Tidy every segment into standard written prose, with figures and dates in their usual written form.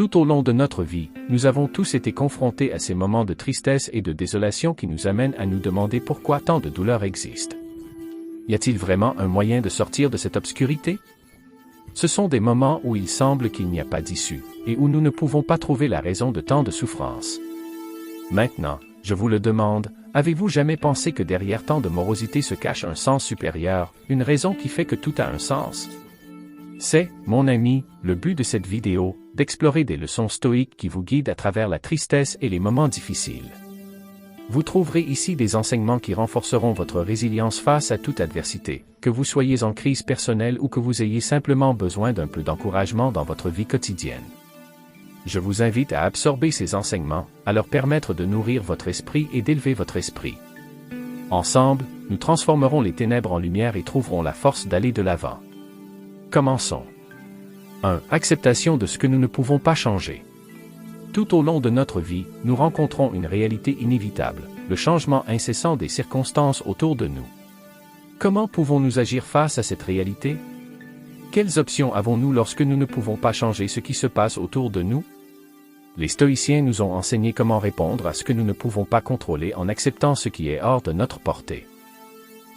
Tout au long de notre vie, nous avons tous été confrontés à ces moments de tristesse et de désolation qui nous amènent à nous demander pourquoi tant de douleurs existent. Y a-t-il vraiment un moyen de sortir de cette obscurité? Ce sont des moments où il semble qu'il n'y a pas d'issue, et où nous ne pouvons pas trouver la raison de tant de souffrance. Maintenant, je vous le demande, avez-vous jamais pensé que derrière tant de morosité se cache un sens supérieur, une raison qui fait que tout a un sens? C'est, mon ami, le but de cette vidéo, d'explorer des leçons stoïques qui vous guident à travers la tristesse et les moments difficiles. Vous trouverez ici des enseignements qui renforceront votre résilience face à toute adversité, que vous soyez en crise personnelle ou que vous ayez simplement besoin d'un peu d'encouragement dans votre vie quotidienne. Je vous invite à absorber ces enseignements, à leur permettre de nourrir votre esprit et d'élever votre esprit. Ensemble, nous transformerons les ténèbres en lumière et trouverons la force d'aller de l'avant. Commençons. 1. Acceptation de ce que nous ne pouvons pas changer. Tout au long de notre vie, nous rencontrons une réalité inévitable, le changement incessant des circonstances autour de nous. Comment pouvons-nous agir face à cette réalité? Quelles options avons-nous lorsque nous ne pouvons pas changer ce qui se passe autour de nous? Les stoïciens nous ont enseigné comment répondre à ce que nous ne pouvons pas contrôler en acceptant ce qui est hors de notre portée.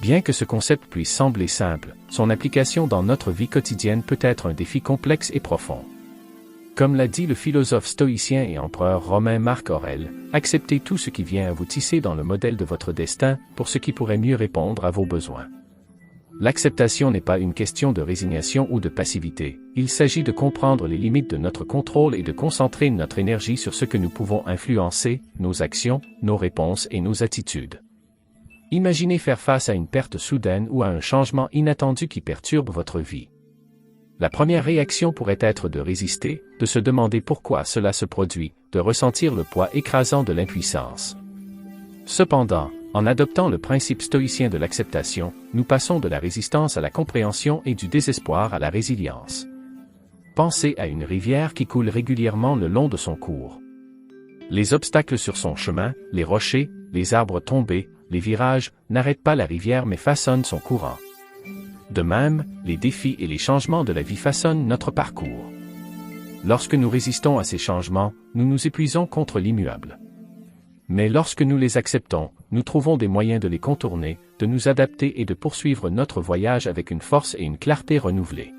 Bien que ce concept puisse sembler simple, son application dans notre vie quotidienne peut être un défi complexe et profond. Comme l'a dit le philosophe stoïcien et empereur romain Marc Aurèle, acceptez tout ce qui vient à vous tisser dans le modèle de votre destin, pour ce qui pourrait mieux répondre à vos besoins. L'acceptation n'est pas une question de résignation ou de passivité, il s'agit de comprendre les limites de notre contrôle et de concentrer notre énergie sur ce que nous pouvons influencer, nos actions, nos réponses et nos attitudes. Imaginez faire face à une perte soudaine ou à un changement inattendu qui perturbe votre vie. La première réaction pourrait être de résister, de se demander pourquoi cela se produit, de ressentir le poids écrasant de l'impuissance. Cependant, en adoptant le principe stoïcien de l'acceptation, nous passons de la résistance à la compréhension et du désespoir à la résilience. Pensez à une rivière qui coule régulièrement le long de son cours. Les obstacles sur son chemin, les rochers, les arbres tombés, les virages, n'arrêtent pas la rivière mais façonnent son courant. De même, les défis et les changements de la vie façonnent notre parcours. Lorsque nous résistons à ces changements, nous nous épuisons contre l'immuable. Mais lorsque nous les acceptons, nous trouvons des moyens de les contourner, de nous adapter et de poursuivre notre voyage avec une force et une clarté renouvelées.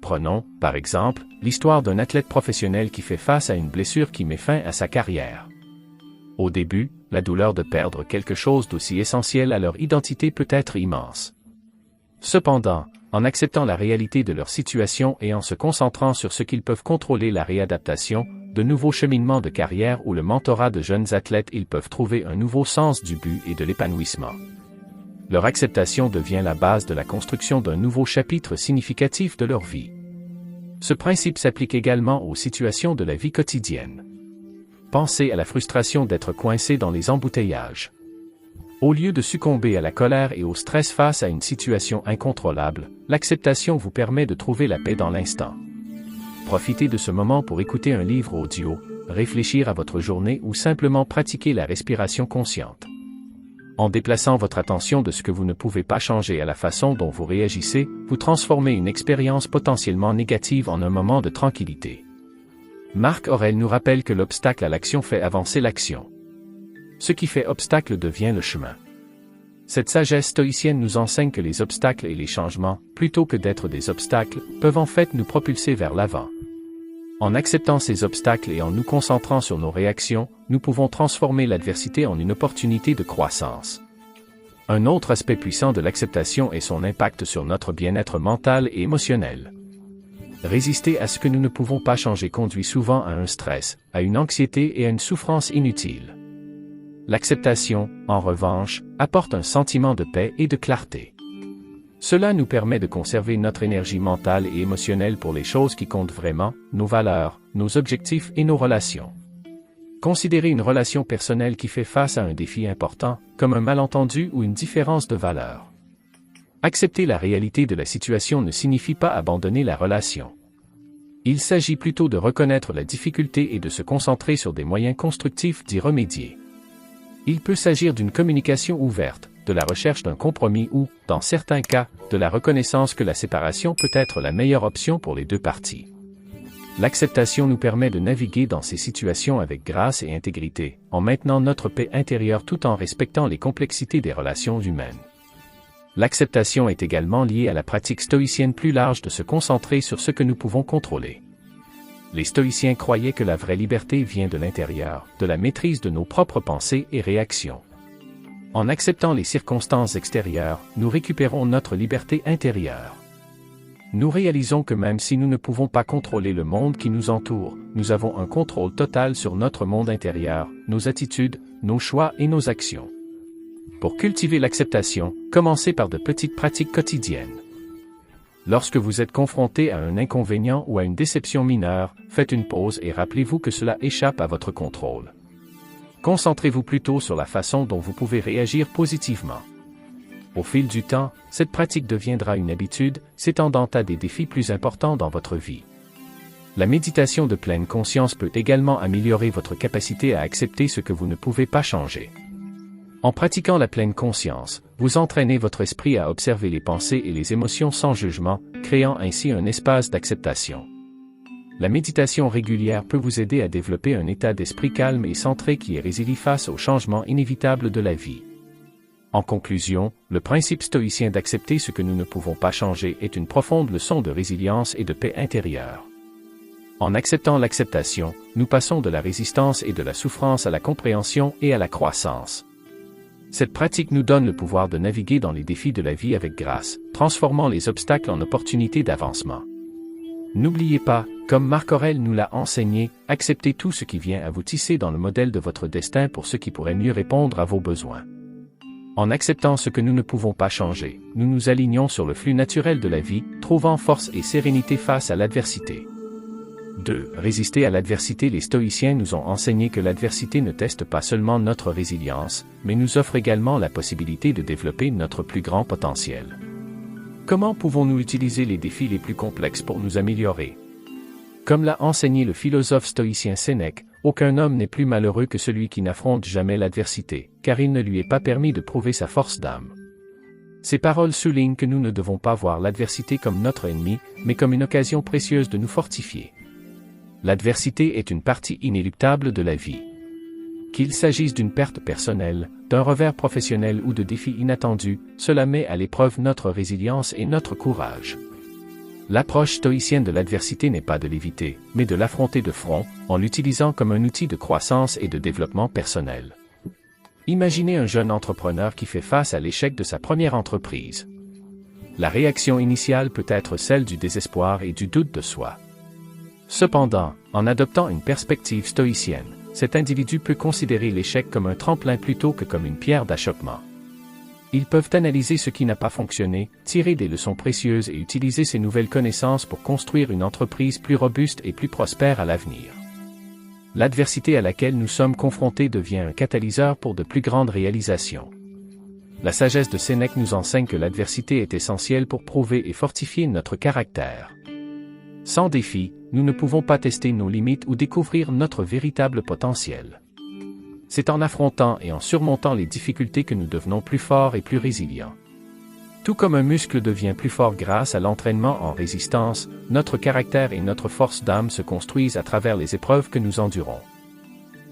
Prenons, par exemple, l'histoire d'un athlète professionnel qui fait face à une blessure qui met fin à sa carrière. Au début, la douleur de perdre quelque chose d'aussi essentiel à leur identité peut être immense. Cependant, en acceptant la réalité de leur situation et en se concentrant sur ce qu'ils peuvent contrôler, la réadaptation, de nouveaux cheminements de carrière ou le mentorat de jeunes athlètes, ils peuvent trouver un nouveau sens du but et de l'épanouissement. Leur acceptation devient la base de la construction d'un nouveau chapitre significatif de leur vie. Ce principe s'applique également aux situations de la vie quotidienne. Pensez à la frustration d'être coincé dans les embouteillages. Au lieu de succomber à la colère et au stress face à une situation incontrôlable, l'acceptation vous permet de trouver la paix dans l'instant. Profitez de ce moment pour écouter un livre audio, réfléchir à votre journée ou simplement pratiquer la respiration consciente. En déplaçant votre attention de ce que vous ne pouvez pas changer à la façon dont vous réagissez, vous transformez une expérience potentiellement négative en un moment de tranquillité. Marc Aurèle nous rappelle que l'obstacle à l'action fait avancer l'action. Ce qui fait obstacle devient le chemin. Cette sagesse stoïcienne nous enseigne que les obstacles et les changements, plutôt que d'être des obstacles, peuvent en fait nous propulser vers l'avant. En acceptant ces obstacles et en nous concentrant sur nos réactions, nous pouvons transformer l'adversité en une opportunité de croissance. Un autre aspect puissant de l'acceptation est son impact sur notre bien-être mental et émotionnel. Résister à ce que nous ne pouvons pas changer conduit souvent à un stress, à une anxiété et à une souffrance inutile. L'acceptation, en revanche, apporte un sentiment de paix et de clarté. Cela nous permet de conserver notre énergie mentale et émotionnelle pour les choses qui comptent vraiment, nos valeurs, nos objectifs et nos relations. Considérez une relation personnelle qui fait face à un défi important, comme un malentendu ou une différence de valeur. Accepter la réalité de la situation ne signifie pas abandonner la relation. Il s'agit plutôt de reconnaître la difficulté et de se concentrer sur des moyens constructifs d'y remédier. Il peut s'agir d'une communication ouverte, de la recherche d'un compromis ou, dans certains cas, de la reconnaissance que la séparation peut être la meilleure option pour les deux parties. L'acceptation nous permet de naviguer dans ces situations avec grâce et intégrité, en maintenant notre paix intérieure tout en respectant les complexités des relations humaines. L'acceptation est également liée à la pratique stoïcienne plus large de se concentrer sur ce que nous pouvons contrôler. Les stoïciens croyaient que la vraie liberté vient de l'intérieur, de la maîtrise de nos propres pensées et réactions. En acceptant les circonstances extérieures, nous récupérons notre liberté intérieure. Nous réalisons que même si nous ne pouvons pas contrôler le monde qui nous entoure, nous avons un contrôle total sur notre monde intérieur, nos attitudes, nos choix et nos actions. Pour cultiver l'acceptation, commencez par de petites pratiques quotidiennes. Lorsque vous êtes confronté à un inconvénient ou à une déception mineure, faites une pause et rappelez-vous que cela échappe à votre contrôle. Concentrez-vous plutôt sur la façon dont vous pouvez réagir positivement. Au fil du temps, cette pratique deviendra une habitude, s'étendant à des défis plus importants dans votre vie. La méditation de pleine conscience peut également améliorer votre capacité à accepter ce que vous ne pouvez pas changer. En pratiquant la pleine conscience, vous entraînez votre esprit à observer les pensées et les émotions sans jugement, créant ainsi un espace d'acceptation. La méditation régulière peut vous aider à développer un état d'esprit calme et centré qui est résilient face aux changements inévitables de la vie. En conclusion, le principe stoïcien d'accepter ce que nous ne pouvons pas changer est une profonde leçon de résilience et de paix intérieure. En acceptant l'acceptation, nous passons de la résistance et de la souffrance à la compréhension et à la croissance. Cette pratique nous donne le pouvoir de naviguer dans les défis de la vie avec grâce, transformant les obstacles en opportunités d'avancement. N'oubliez pas, comme Marc Aurèle nous l'a enseigné, acceptez tout ce qui vient à vous tisser dans le modèle de votre destin pour ce qui pourrait mieux répondre à vos besoins. En acceptant ce que nous ne pouvons pas changer, nous nous alignons sur le flux naturel de la vie, trouvant force et sérénité face à l'adversité. 2. Résister à l'adversité. Les stoïciens nous ont enseigné que l'adversité ne teste pas seulement notre résilience, mais nous offre également la possibilité de développer notre plus grand potentiel. Comment pouvons-nous utiliser les défis les plus complexes pour nous améliorer? Comme l'a enseigné le philosophe stoïcien Sénèque, aucun homme n'est plus malheureux que celui qui n'affronte jamais l'adversité, car il ne lui est pas permis de prouver sa force d'âme. Ces paroles soulignent que nous ne devons pas voir l'adversité comme notre ennemi, mais comme une occasion précieuse de nous fortifier. L'adversité est une partie inéluctable de la vie. Qu'il s'agisse d'une perte personnelle, d'un revers professionnel ou de défis inattendus, cela met à l'épreuve notre résilience et notre courage. L'approche stoïcienne de l'adversité n'est pas de l'éviter, mais de l'affronter de front, en l'utilisant comme un outil de croissance et de développement personnel. Imaginez un jeune entrepreneur qui fait face à l'échec de sa première entreprise. La réaction initiale peut être celle du désespoir et du doute de soi. Cependant, en adoptant une perspective stoïcienne, cet individu peut considérer l'échec comme un tremplin plutôt que comme une pierre d'achoppement. Ils peuvent analyser ce qui n'a pas fonctionné, tirer des leçons précieuses et utiliser ces nouvelles connaissances pour construire une entreprise plus robuste et plus prospère à l'avenir. L'adversité à laquelle nous sommes confrontés devient un catalyseur pour de plus grandes réalisations. La sagesse de Sénèque nous enseigne que l'adversité est essentielle pour prouver et fortifier notre caractère. Sans défi, nous ne pouvons pas tester nos limites ou découvrir notre véritable potentiel. C'est en affrontant et en surmontant les difficultés que nous devenons plus forts et plus résilients. Tout comme un muscle devient plus fort grâce à l'entraînement en résistance, notre caractère et notre force d'âme se construisent à travers les épreuves que nous endurons.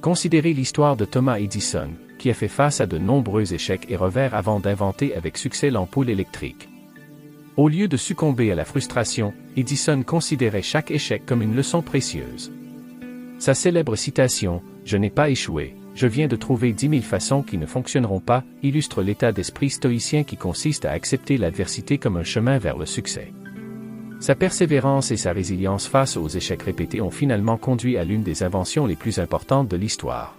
Considérez l'histoire de Thomas Edison, qui a fait face à de nombreux échecs et revers avant d'inventer avec succès l'ampoule électrique. Au lieu de succomber à la frustration, Edison considérait chaque échec comme une leçon précieuse. Sa célèbre citation « Je n'ai pas échoué, je viens de trouver 10 000 façons qui ne fonctionneront pas » illustre l'état d'esprit stoïcien qui consiste à accepter l'adversité comme un chemin vers le succès. Sa persévérance et sa résilience face aux échecs répétés ont finalement conduit à l'une des inventions les plus importantes de l'histoire.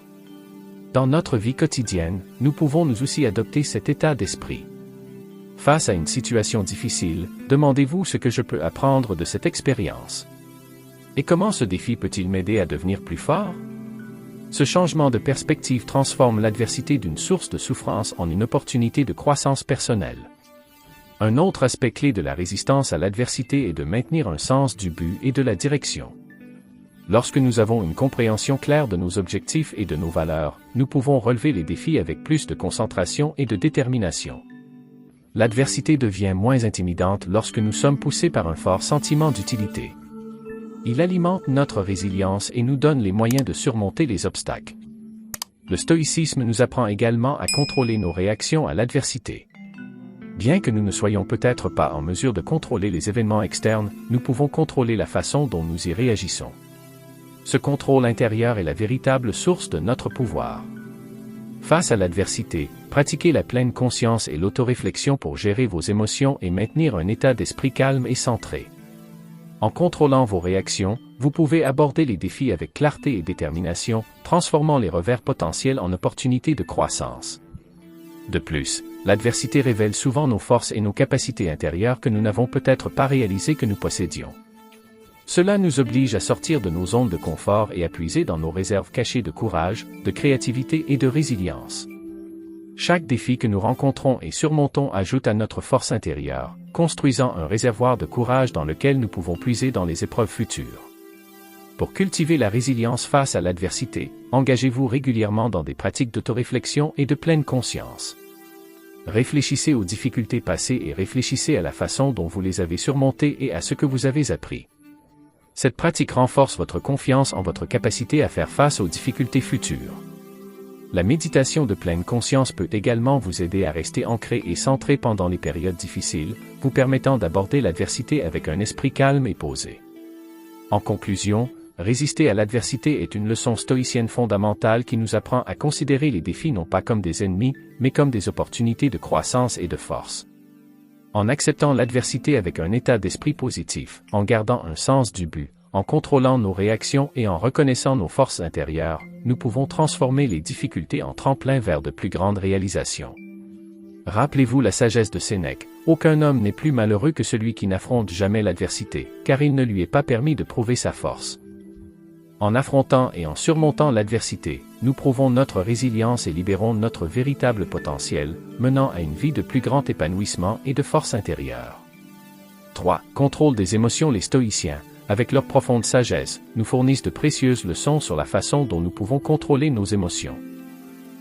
Dans notre vie quotidienne, nous pouvons nous aussi adopter cet état d'esprit. Face à une situation difficile, demandez-vous ce que je peux apprendre de cette expérience. Et comment ce défi peut-il m'aider à devenir plus fort? Ce changement de perspective transforme l'adversité d'une source de souffrance en une opportunité de croissance personnelle. Un autre aspect clé de la résistance à l'adversité est de maintenir un sens du but et de la direction. Lorsque nous avons une compréhension claire de nos objectifs et de nos valeurs, nous pouvons relever les défis avec plus de concentration et de détermination. L'adversité devient moins intimidante lorsque nous sommes poussés par un fort sentiment d'utilité. Il alimente notre résilience et nous donne les moyens de surmonter les obstacles. Le stoïcisme nous apprend également à contrôler nos réactions à l'adversité. Bien que nous ne soyons peut-être pas en mesure de contrôler les événements externes, nous pouvons contrôler la façon dont nous y réagissons. Ce contrôle intérieur est la véritable source de notre pouvoir. Face à l'adversité, pratiquez la pleine conscience et l'autoréflexion pour gérer vos émotions et maintenir un état d'esprit calme et centré. En contrôlant vos réactions, vous pouvez aborder les défis avec clarté et détermination, transformant les revers potentiels en opportunités de croissance. De plus, l'adversité révèle souvent nos forces et nos capacités intérieures que nous n'avons peut-être pas réalisées que nous possédions. Cela nous oblige à sortir de nos zones de confort et à puiser dans nos réserves cachées de courage, de créativité et de résilience. Chaque défi que nous rencontrons et surmontons ajoute à notre force intérieure, construisant un réservoir de courage dans lequel nous pouvons puiser dans les épreuves futures. Pour cultiver la résilience face à l'adversité, engagez-vous régulièrement dans des pratiques d'autoréflexion et de pleine conscience. Réfléchissez aux difficultés passées et réfléchissez à la façon dont vous les avez surmontées et à ce que vous avez appris. Cette pratique renforce votre confiance en votre capacité à faire face aux difficultés futures. La méditation de pleine conscience peut également vous aider à rester ancré et centré pendant les périodes difficiles, vous permettant d'aborder l'adversité avec un esprit calme et posé. En conclusion, résister à l'adversité est une leçon stoïcienne fondamentale qui nous apprend à considérer les défis non pas comme des ennemis, mais comme des opportunités de croissance et de force. En acceptant l'adversité avec un état d'esprit positif, en gardant un sens du but, en contrôlant nos réactions et en reconnaissant nos forces intérieures, nous pouvons transformer les difficultés en tremplin vers de plus grandes réalisations. Rappelez-vous la sagesse de Sénèque, aucun homme n'est plus malheureux que celui qui n'affronte jamais l'adversité, car il ne lui est pas permis de prouver sa force. En affrontant et en surmontant l'adversité, nous prouvons notre résilience et libérons notre véritable potentiel, menant à une vie de plus grand épanouissement et de force intérieure. 3. Contrôle des émotions. Les stoïciens, avec leur profonde sagesse, nous fournissent de précieuses leçons sur la façon dont nous pouvons contrôler nos émotions.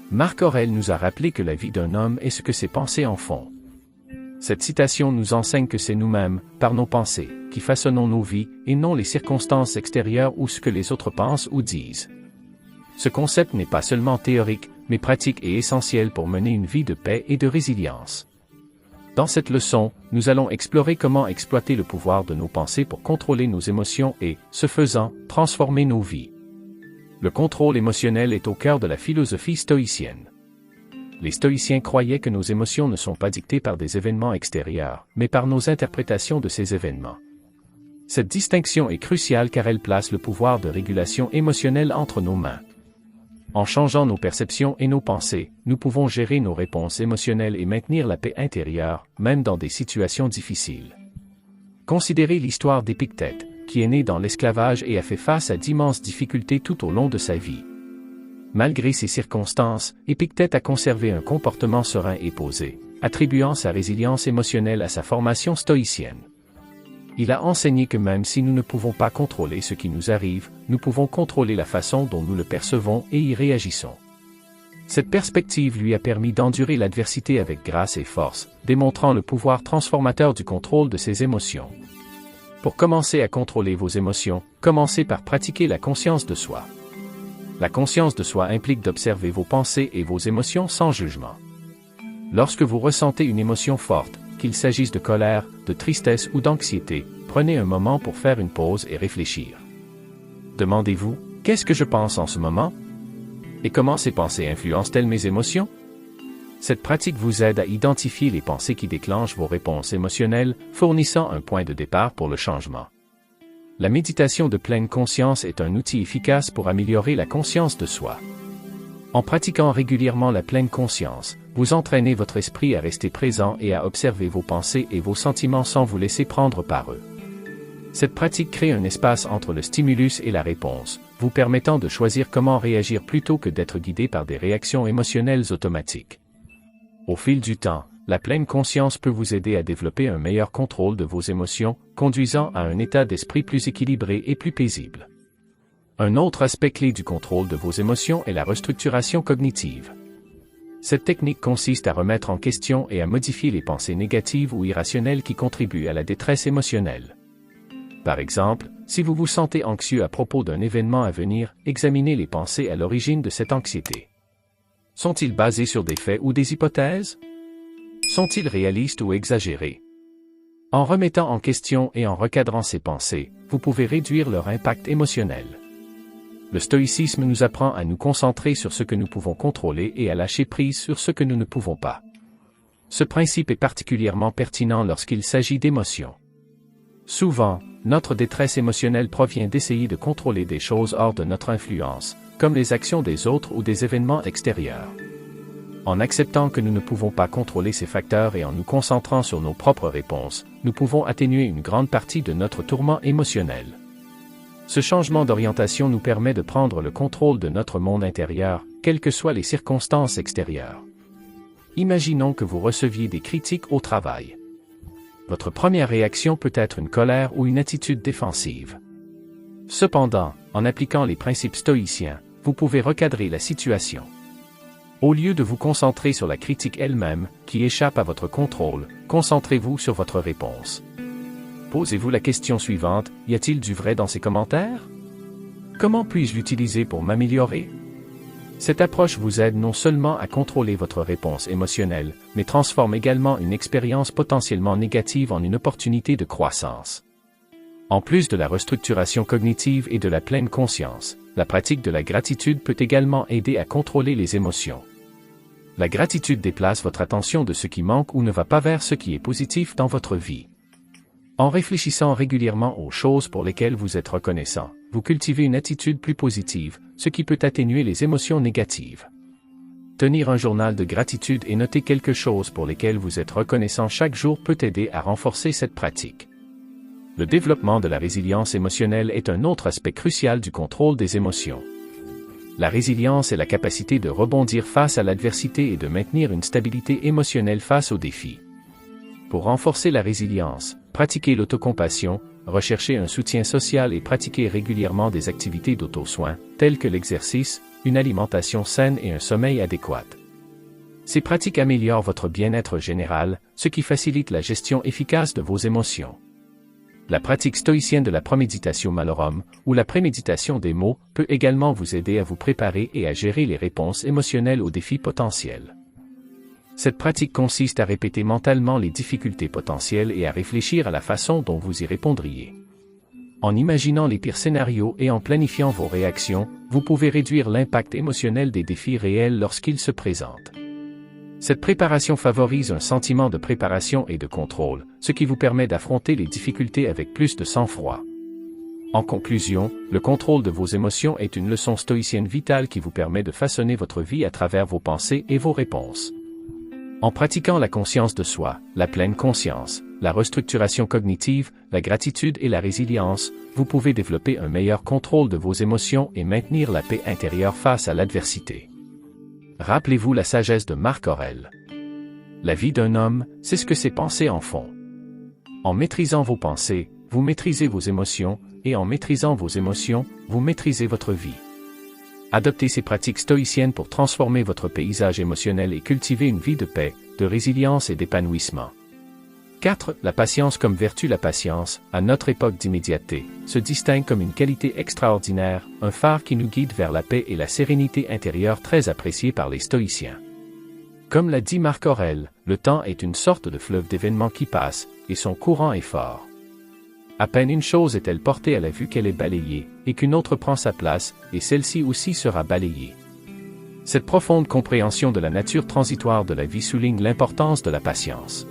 Marc Aurèle nous a rappelé que la vie d'un homme est ce que ses pensées en font. Cette citation nous enseigne que c'est nous-mêmes, par nos pensées, qui façonnons nos vies, et non les circonstances extérieures ou ce que les autres pensent ou disent. Ce concept n'est pas seulement théorique, mais pratique et essentiel pour mener une vie de paix et de résilience. Dans cette leçon, nous allons explorer comment exploiter le pouvoir de nos pensées pour contrôler nos émotions et, ce faisant, transformer nos vies. Le contrôle émotionnel est au cœur de la philosophie stoïcienne. Les stoïciens croyaient que nos émotions ne sont pas dictées par des événements extérieurs, mais par nos interprétations de ces événements. Cette distinction est cruciale car elle place le pouvoir de régulation émotionnelle entre nos mains. En changeant nos perceptions et nos pensées, nous pouvons gérer nos réponses émotionnelles et maintenir la paix intérieure, même dans des situations difficiles. Considérez l'histoire d'Épictète, qui est né dans l'esclavage et a fait face à d'immenses difficultés tout au long de sa vie. Malgré ces circonstances, Épictète a conservé un comportement serein et posé, attribuant sa résilience émotionnelle à sa formation stoïcienne. Il a enseigné que même si nous ne pouvons pas contrôler ce qui nous arrive, nous pouvons contrôler la façon dont nous le percevons et y réagissons. Cette perspective lui a permis d'endurer l'adversité avec grâce et force, démontrant le pouvoir transformateur du contrôle de ses émotions. Pour commencer à contrôler vos émotions, commencez par pratiquer la conscience de soi. La conscience de soi implique d'observer vos pensées et vos émotions sans jugement. Lorsque vous ressentez une émotion forte, qu'il s'agisse de colère, de tristesse ou d'anxiété, prenez un moment pour faire une pause et réfléchir. Demandez-vous, qu'est-ce que je pense en ce moment? Et comment ces pensées influencent-elles mes émotions? Cette pratique vous aide à identifier les pensées qui déclenchent vos réponses émotionnelles, fournissant un point de départ pour le changement. La méditation de pleine conscience est un outil efficace pour améliorer la conscience de soi. En pratiquant régulièrement la pleine conscience, vous entraînez votre esprit à rester présent et à observer vos pensées et vos sentiments sans vous laisser prendre par eux. Cette pratique crée un espace entre le stimulus et la réponse, vous permettant de choisir comment réagir plutôt que d'être guidé par des réactions émotionnelles automatiques. Au fil du temps, la pleine conscience peut vous aider à développer un meilleur contrôle de vos émotions, conduisant à un état d'esprit plus équilibré et plus paisible. Un autre aspect clé du contrôle de vos émotions est la restructuration cognitive. Cette technique consiste à remettre en question et à modifier les pensées négatives ou irrationnelles qui contribuent à la détresse émotionnelle. Par exemple, Si vous vous sentez anxieux à propos d'un événement à venir, examinez les pensées à l'origine de cette anxiété. Sont-ils basés sur des faits ou des hypothèses? Sont-ils réalistes ou exagérés? En remettant en question et en recadrant ces pensées, vous pouvez réduire leur impact émotionnel. Le stoïcisme nous apprend à nous concentrer sur ce que nous pouvons contrôler et à lâcher prise sur ce que nous ne pouvons pas. Ce principe est particulièrement pertinent lorsqu'il s'agit d'émotions. Souvent, notre détresse émotionnelle provient d'essayer de contrôler des choses hors de notre influence, comme les actions des autres ou des événements extérieurs. En acceptant que nous ne pouvons pas contrôler ces facteurs et en nous concentrant sur nos propres réponses, nous pouvons atténuer une grande partie de notre tourment émotionnel. Ce changement d'orientation nous permet de prendre le contrôle de notre monde intérieur, quelles que soient les circonstances extérieures. Imaginons que vous receviez des critiques au travail. Votre première réaction peut être une colère ou une attitude défensive. Cependant, en appliquant les principes stoïciens, vous pouvez recadrer la situation. Au lieu de vous concentrer sur la critique elle-même, qui échappe à votre contrôle, concentrez-vous sur votre réponse. Posez-vous la question suivante, y a-t-il du vrai dans ces commentaires? Comment puis-je l'utiliser pour m'améliorer? Cette approche vous aide non seulement à contrôler votre réponse émotionnelle, mais transforme également une expérience potentiellement négative en une opportunité de croissance. En plus de la restructuration cognitive et de la pleine conscience, la pratique de la gratitude peut également aider à contrôler les émotions. La gratitude déplace votre attention de ce qui manque ou ne va pas vers ce qui est positif dans votre vie. En réfléchissant régulièrement aux choses pour lesquelles vous êtes reconnaissant, vous cultivez une attitude plus positive, ce qui peut atténuer les émotions négatives. Tenir un journal de gratitude et noter quelque chose pour lesquelles vous êtes reconnaissant chaque jour peut aider à renforcer cette pratique. Le développement de la résilience émotionnelle est un autre aspect crucial du contrôle des émotions. La résilience est la capacité de rebondir face à l'adversité et de maintenir une stabilité émotionnelle face aux défis. Pour renforcer la résilience, pratiquez l'autocompassion, recherchez un soutien social et pratiquez régulièrement des activités d'auto-soin, telles que l'exercice, une alimentation saine et un sommeil adéquat. Ces pratiques améliorent votre bien-être général, ce qui facilite la gestion efficace de vos émotions. La pratique stoïcienne de la proméditatio malorum, ou la préméditation des mots, peut également vous aider à vous préparer et à gérer les réponses émotionnelles aux défis potentiels. Cette pratique consiste à répéter mentalement les difficultés potentielles et à réfléchir à la façon dont vous y répondriez. En imaginant les pires scénarios et en planifiant vos réactions, vous pouvez réduire l'impact émotionnel des défis réels lorsqu'ils se présentent. Cette préparation favorise un sentiment de préparation et de contrôle, ce qui vous permet d'affronter les difficultés avec plus de sang-froid. En conclusion, le contrôle de vos émotions est une leçon stoïcienne vitale qui vous permet de façonner votre vie à travers vos pensées et vos réponses. En pratiquant la conscience de soi, la pleine conscience, la restructuration cognitive, la gratitude et la résilience, vous pouvez développer un meilleur contrôle de vos émotions et maintenir la paix intérieure face à l'adversité. Rappelez-vous la sagesse de Marc Aurèle. La vie d'un homme, c'est ce que ses pensées en font. En maîtrisant vos pensées, vous maîtrisez vos émotions, et en maîtrisant vos émotions, vous maîtrisez votre vie. Adoptez ces pratiques stoïciennes pour transformer votre paysage émotionnel et cultiver une vie de paix, de résilience et d'épanouissement. 4. La patience comme vertu. La patience, à notre époque d'immédiateté, se distingue comme une qualité extraordinaire, un phare qui nous guide vers la paix et la sérénité intérieure très appréciée par les stoïciens. Comme l'a dit Marc Aurèle, le temps est une sorte de fleuve d'événements qui passe, et son courant est fort. À peine une chose est-elle portée à la vue qu'elle est balayée, et qu'une autre prend sa place, et celle-ci aussi sera balayée. Cette profonde compréhension de la nature transitoire de la vie souligne l'importance de la patience.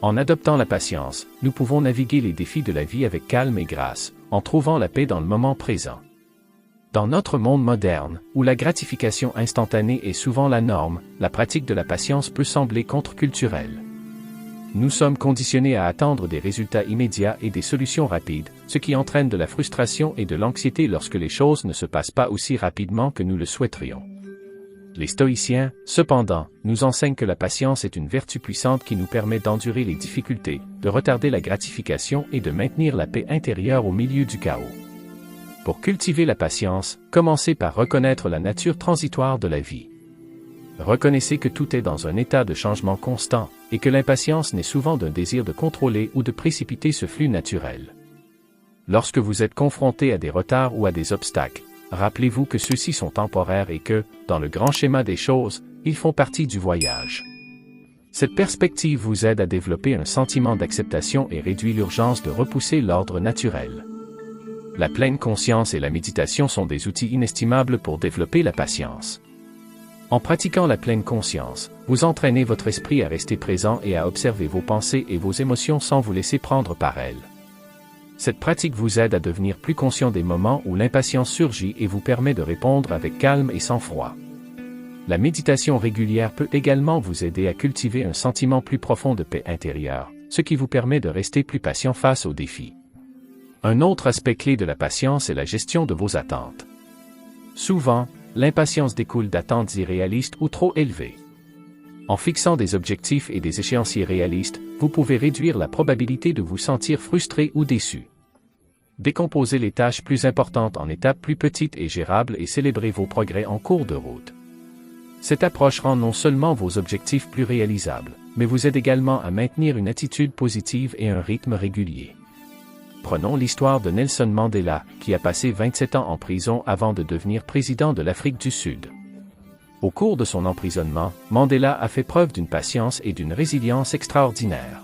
En adoptant la patience, nous pouvons naviguer les défis de la vie avec calme et grâce, en trouvant la paix dans le moment présent. Dans notre monde moderne, où la gratification instantanée est souvent la norme, la pratique de la patience peut sembler contre-culturelle. Nous sommes conditionnés à attendre des résultats immédiats et des solutions rapides, ce qui entraîne de la frustration et de l'anxiété lorsque les choses ne se passent pas aussi rapidement que nous le souhaiterions. Les stoïciens, cependant, nous enseignent que la patience est une vertu puissante qui nous permet d'endurer les difficultés, de retarder la gratification et de maintenir la paix intérieure au milieu du chaos. Pour cultiver la patience, commencez par reconnaître la nature transitoire de la vie. Reconnaissez que tout est dans un état de changement constant, et que l'impatience naît souvent d'un désir de contrôler ou de précipiter ce flux naturel. Lorsque vous êtes confronté à des retards ou à des obstacles, rappelez-vous que ceux-ci sont temporaires et que, dans le grand schéma des choses, ils font partie du voyage. Cette perspective vous aide à développer un sentiment d'acceptation et réduit l'urgence de repousser l'ordre naturel. La pleine conscience et la méditation sont des outils inestimables pour développer la patience. En pratiquant la pleine conscience, vous entraînez votre esprit à rester présent et à observer vos pensées et vos émotions sans vous laisser prendre par elles. Cette pratique vous aide à devenir plus conscient des moments où l'impatience surgit et vous permet de répondre avec calme et sang-froid. La méditation régulière peut également vous aider à cultiver un sentiment plus profond de paix intérieure, ce qui vous permet de rester plus patient face aux défis. Un autre aspect clé de la patience est la gestion de vos attentes. Souvent, l'impatience découle d'attentes irréalistes ou trop élevées. En fixant des objectifs et des échéanciers réalistes, vous pouvez réduire la probabilité de vous sentir frustré ou déçu. Décomposez les tâches plus importantes en étapes plus petites et gérables et célébrez vos progrès en cours de route. Cette approche rend non seulement vos objectifs plus réalisables, mais vous aide également à maintenir une attitude positive et un rythme régulier. Prenons l'histoire de Nelson Mandela, qui a passé 27 ans en prison avant de devenir président de l'Afrique du Sud. Au cours de son emprisonnement, Mandela a fait preuve d'une patience et d'une résilience extraordinaires.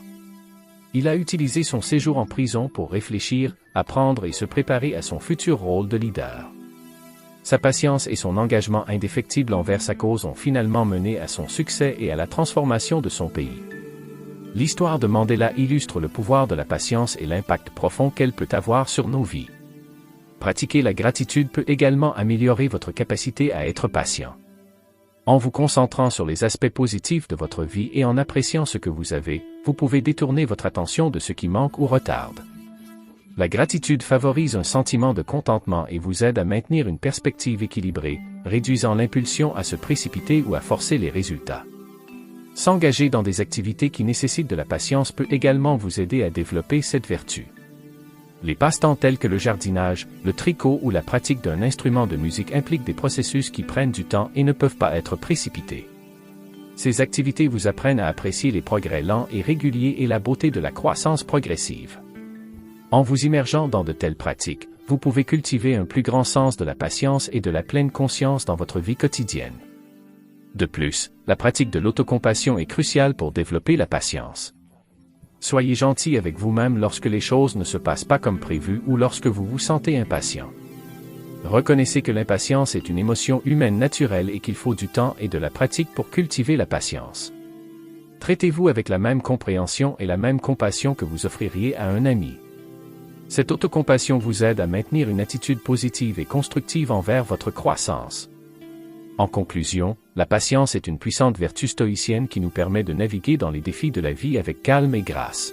Il a utilisé son séjour en prison pour réfléchir, apprendre et se préparer à son futur rôle de leader. Sa patience et son engagement indéfectible envers sa cause ont finalement mené à son succès et à la transformation de son pays. L'histoire de Mandela illustre le pouvoir de la patience et l'impact profond qu'elle peut avoir sur nos vies. Pratiquer la gratitude peut également améliorer votre capacité à être patient. En vous concentrant sur les aspects positifs de votre vie et en appréciant ce que vous avez, vous pouvez détourner votre attention de ce qui manque ou retarde. La gratitude favorise un sentiment de contentement et vous aide à maintenir une perspective équilibrée, réduisant l'impulsion à se précipiter ou à forcer les résultats. S'engager dans des activités qui nécessitent de la patience peut également vous aider à développer cette vertu. Les passe-temps tels que le jardinage, le tricot ou la pratique d'un instrument de musique impliquent des processus qui prennent du temps et ne peuvent pas être précipités. Ces activités vous apprennent à apprécier les progrès lents et réguliers et la beauté de la croissance progressive. En vous immergeant dans de telles pratiques, vous pouvez cultiver un plus grand sens de la patience et de la pleine conscience dans votre vie quotidienne. De plus, la pratique de l'autocompassion est cruciale pour développer la patience. Soyez gentil avec vous-même lorsque les choses ne se passent pas comme prévu ou lorsque vous vous sentez impatient. Reconnaissez que l'impatience est une émotion humaine naturelle et qu'il faut du temps et de la pratique pour cultiver la patience. Traitez-vous avec la même compréhension et la même compassion que vous offririez à un ami. Cette autocompassion vous aide à maintenir une attitude positive et constructive envers votre croissance. En conclusion, la patience est une puissante vertu stoïcienne qui nous permet de naviguer dans les défis de la vie avec calme et grâce.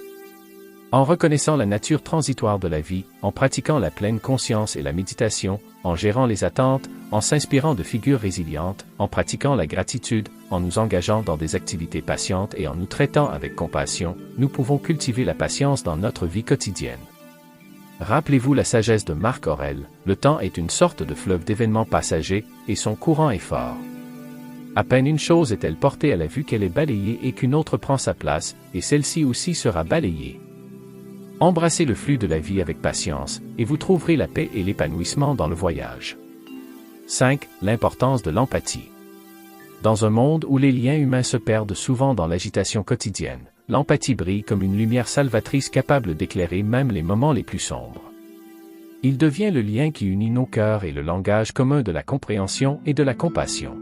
En reconnaissant la nature transitoire de la vie, en pratiquant la pleine conscience et la méditation, en gérant les attentes, en s'inspirant de figures résilientes, en pratiquant la gratitude, en nous engageant dans des activités patientes et en nous traitant avec compassion, nous pouvons cultiver la patience dans notre vie quotidienne. Rappelez-vous la sagesse de Marc Aurèle, le temps est une sorte de fleuve d'événements passagers, et son courant est fort. À peine une chose est-elle portée à la vue qu'elle est balayée et qu'une autre prend sa place, et celle-ci aussi sera balayée. Embrassez le flux de la vie avec patience, et vous trouverez la paix et l'épanouissement dans le voyage. 5. L'importance de l'empathie. Dans un monde où les liens humains se perdent souvent dans l'agitation quotidienne, l'empathie brille comme une lumière salvatrice capable d'éclairer même les moments les plus sombres. Il devient le lien qui unit nos cœurs et le langage commun de la compréhension et de la compassion.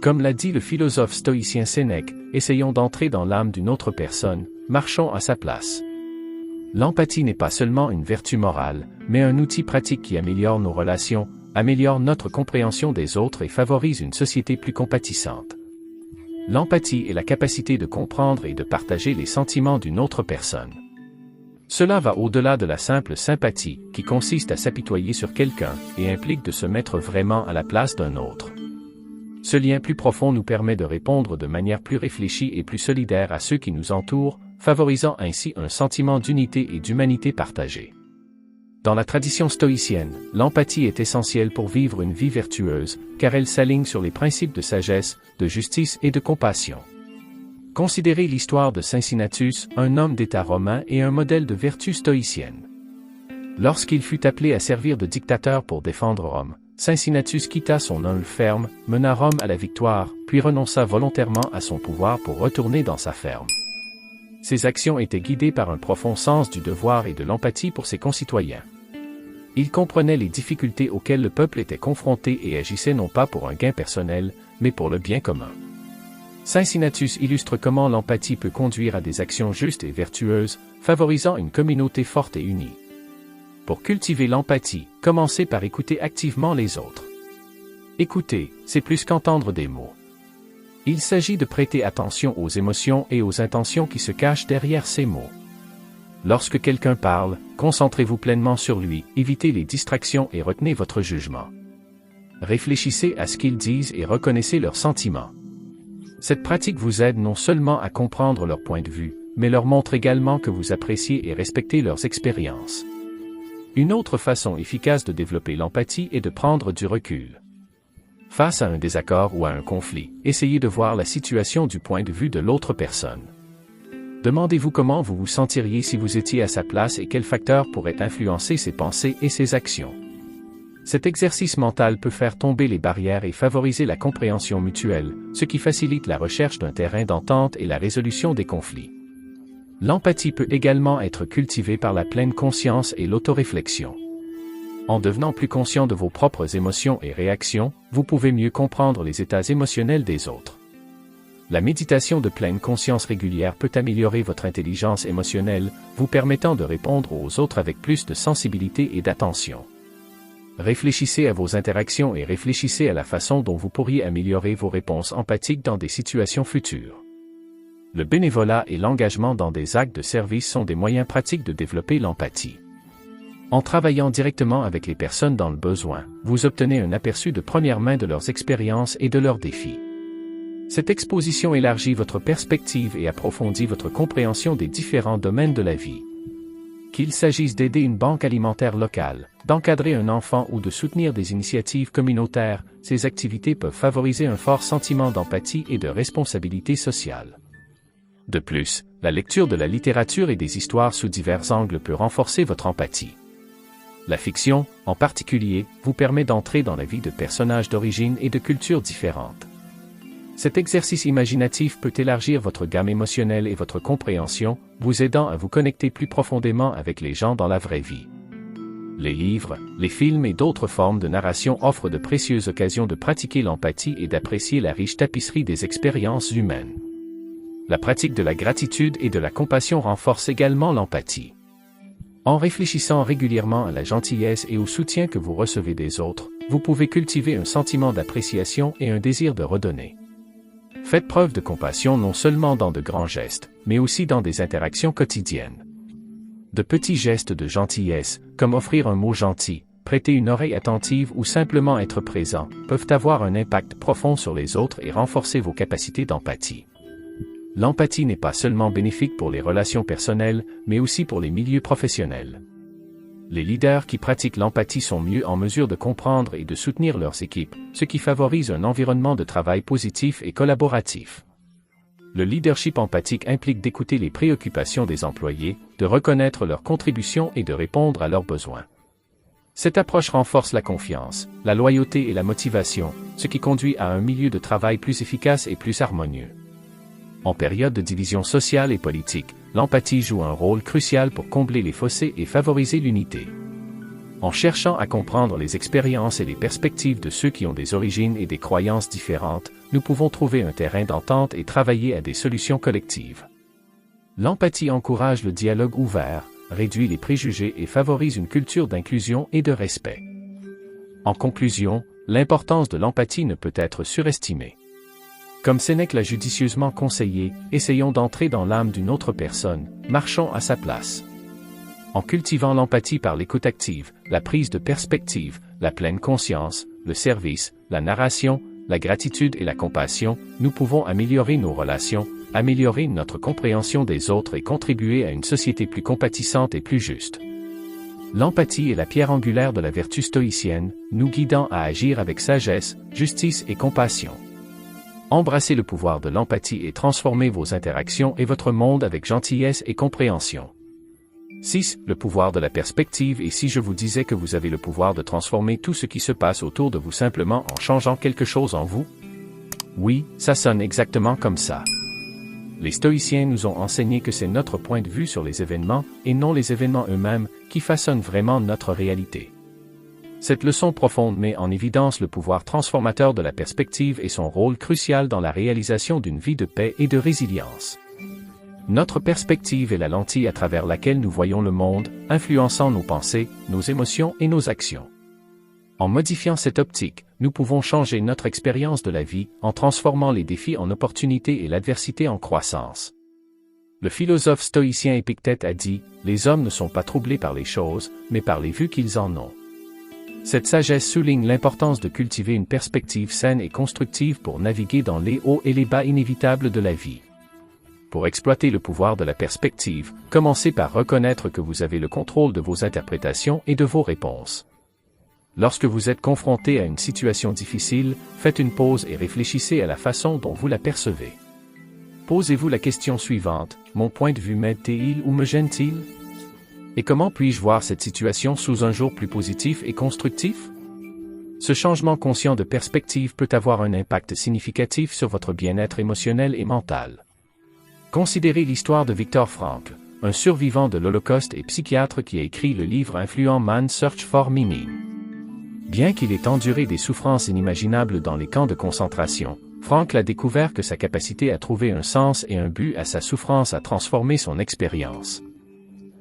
Comme l'a dit le philosophe stoïcien Sénèque, essayons d'entrer dans l'âme d'une autre personne, marchons à sa place. L'empathie n'est pas seulement une vertu morale, mais un outil pratique qui améliore nos relations, améliore notre compréhension des autres et favorise une société plus compatissante. L'empathie est la capacité de comprendre et de partager les sentiments d'une autre personne. Cela va au-delà de la simple sympathie, qui consiste à s'apitoyer sur quelqu'un, et implique de se mettre vraiment à la place d'un autre. Ce lien plus profond nous permet de répondre de manière plus réfléchie et plus solidaire à ceux qui nous entourent, favorisant ainsi un sentiment d'unité et d'humanité partagée. Dans la tradition stoïcienne, l'empathie est essentielle pour vivre une vie vertueuse, car elle s'aligne sur les principes de sagesse, de justice et de compassion. Considérez l'histoire de Cincinnatus, un homme d'État romain et un modèle de vertu stoïcienne. Lorsqu'il fut appelé à servir de dictateur pour défendre Rome, Cincinnatus quitta son humble ferme, mena Rome à la victoire, puis renonça volontairement à son pouvoir pour retourner dans sa ferme. Ses actions étaient guidées par un profond sens du devoir et de l'empathie pour ses concitoyens. Il comprenait les difficultés auxquelles le peuple était confronté et agissait non pas pour un gain personnel, mais pour le bien commun. Cincinnatus illustre comment l'empathie peut conduire à des actions justes et vertueuses, favorisant une communauté forte et unie. Pour cultiver l'empathie, commencez par écouter activement les autres. Écouter, c'est plus qu'entendre des mots. Il s'agit de prêter attention aux émotions et aux intentions qui se cachent derrière ces mots. Lorsque quelqu'un parle, concentrez-vous pleinement sur lui, évitez les distractions et retenez votre jugement. Réfléchissez à ce qu'ils disent et reconnaissez leurs sentiments. Cette pratique vous aide non seulement à comprendre leur point de vue, mais leur montre également que vous appréciez et respectez leurs expériences. Une autre façon efficace de développer l'empathie est de prendre du recul. Face à un désaccord ou à un conflit, essayez de voir la situation du point de vue de l'autre personne. Demandez-vous comment vous vous sentiriez si vous étiez à sa place et quels facteurs pourraient influencer ses pensées et ses actions. Cet exercice mental peut faire tomber les barrières et favoriser la compréhension mutuelle, ce qui facilite la recherche d'un terrain d'entente et la résolution des conflits. L'empathie peut également être cultivée par la pleine conscience et l'autoréflexion. En devenant plus conscient de vos propres émotions et réactions, vous pouvez mieux comprendre les états émotionnels des autres. La méditation de pleine conscience régulière peut améliorer votre intelligence émotionnelle, vous permettant de répondre aux autres avec plus de sensibilité et d'attention. Réfléchissez à vos interactions et réfléchissez à la façon dont vous pourriez améliorer vos réponses empathiques dans des situations futures. Le bénévolat et l'engagement dans des actes de service sont des moyens pratiques de développer l'empathie. En travaillant directement avec les personnes dans le besoin, vous obtenez un aperçu de première main de leurs expériences et de leurs défis. Cette exposition élargit votre perspective et approfondit votre compréhension des différents domaines de la vie. Qu'il s'agisse d'aider une banque alimentaire locale, d'encadrer un enfant ou de soutenir des initiatives communautaires, ces activités peuvent favoriser un fort sentiment d'empathie et de responsabilité sociale. De plus, la lecture de la littérature et des histoires sous divers angles peut renforcer votre empathie. La fiction, en particulier, vous permet d'entrer dans la vie de personnages d'origine et de cultures différentes. Cet exercice imaginatif peut élargir votre gamme émotionnelle et votre compréhension, vous aidant à vous connecter plus profondément avec les gens dans la vraie vie. Les livres, les films et d'autres formes de narration offrent de précieuses occasions de pratiquer l'empathie et d'apprécier la riche tapisserie des expériences humaines. La pratique de la gratitude et de la compassion renforce également l'empathie. En réfléchissant régulièrement à la gentillesse et au soutien que vous recevez des autres, vous pouvez cultiver un sentiment d'appréciation et un désir de redonner. Faites preuve de compassion non seulement dans de grands gestes, mais aussi dans des interactions quotidiennes. De petits gestes de gentillesse, comme offrir un mot gentil, prêter une oreille attentive ou simplement être présent, peuvent avoir un impact profond sur les autres et renforcer vos capacités d'empathie. L'empathie n'est pas seulement bénéfique pour les relations personnelles, mais aussi pour les milieux professionnels. Les leaders qui pratiquent l'empathie sont mieux en mesure de comprendre et de soutenir leurs équipes, ce qui favorise un environnement de travail positif et collaboratif. Le leadership empathique implique d'écouter les préoccupations des employés, de reconnaître leurs contributions et de répondre à leurs besoins. Cette approche renforce la confiance, la loyauté et la motivation, ce qui conduit à un milieu de travail plus efficace et plus harmonieux. En période de division sociale et politique, l'empathie joue un rôle crucial pour combler les fossés et favoriser l'unité. En cherchant à comprendre les expériences et les perspectives de ceux qui ont des origines et des croyances différentes, nous pouvons trouver un terrain d'entente et travailler à des solutions collectives. L'empathie encourage le dialogue ouvert, réduit les préjugés et favorise une culture d'inclusion et de respect. En conclusion, l'importance de l'empathie ne peut être surestimée. Comme Sénèque l'a judicieusement conseillé, essayons d'entrer dans l'âme d'une autre personne, marchons à sa place. En cultivant l'empathie par l'écoute active, la prise de perspective, la pleine conscience, le service, la narration, la gratitude et la compassion, nous pouvons améliorer nos relations, améliorer notre compréhension des autres et contribuer à une société plus compatissante et plus juste. L'empathie est la pierre angulaire de la vertu stoïcienne, nous guidant à agir avec sagesse, justice et compassion. Embrassez le pouvoir de l'empathie et transformez vos interactions et votre monde avec gentillesse et compréhension. 6. Le pouvoir de la perspective. Et si je vous disais que vous avez le pouvoir de transformer tout ce qui se passe autour de vous simplement en changeant quelque chose en vous? Oui, ça sonne exactement comme ça. Les stoïciens nous ont enseigné que c'est notre point de vue sur les événements, et non les événements eux-mêmes, qui façonnent vraiment notre réalité. Cette leçon profonde met en évidence le pouvoir transformateur de la perspective et son rôle crucial dans la réalisation d'une vie de paix et de résilience. Notre perspective est la lentille à travers laquelle nous voyons le monde, influençant nos pensées, nos émotions et nos actions. En modifiant cette optique, nous pouvons changer notre expérience de la vie, en transformant les défis en opportunités et l'adversité en croissance. Le philosophe stoïcien Épictète a dit « Les hommes ne sont pas troublés par les choses, mais par les vues qu'ils en ont ». Cette sagesse souligne l'importance de cultiver une perspective saine et constructive pour naviguer dans les hauts et les bas inévitables de la vie. Pour exploiter le pouvoir de la perspective, commencez par reconnaître que vous avez le contrôle de vos interprétations et de vos réponses. Lorsque vous êtes confronté à une situation difficile, faites une pause et réfléchissez à la façon dont vous la percevez. Posez-vous la question suivante, mon point de vue m'aide-t-il ou me gêne-t-il? Et comment puis-je voir cette situation sous un jour plus positif et constructif? Ce changement conscient de perspective peut avoir un impact significatif sur votre bien-être émotionnel et mental. Considérez l'histoire de Viktor Frankl, un survivant de l'Holocauste et psychiatre qui a écrit le livre influent Man's Search for Meaning. Bien qu'il ait enduré des souffrances inimaginables dans les camps de concentration, Frankl a découvert que sa capacité à trouver un sens et un but à sa souffrance a transformé son expérience.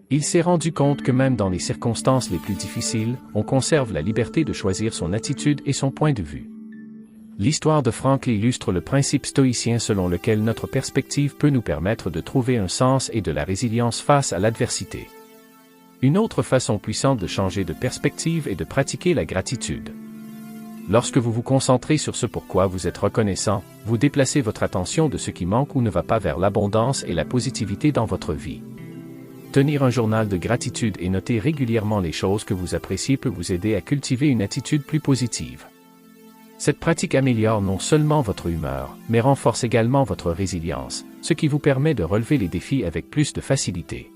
Il s'est rendu compte que même dans les circonstances les plus difficiles, on conserve la liberté de choisir son attitude et son point de vue. L'histoire de Frankl illustre le principe stoïcien selon lequel notre perspective peut nous permettre de trouver un sens et de la résilience face à l'adversité. Une autre façon puissante de changer de perspective est de pratiquer la gratitude. Lorsque vous vous concentrez sur ce pourquoi vous êtes reconnaissant, vous déplacez votre attention de ce qui manque ou ne va pas vers l'abondance et la positivité dans votre vie. Tenir un journal de gratitude et noter régulièrement les choses que vous appréciez peut vous aider à cultiver une attitude plus positive. Cette pratique améliore non seulement votre humeur, mais renforce également votre résilience, ce qui vous permet de relever les défis avec plus de facilité.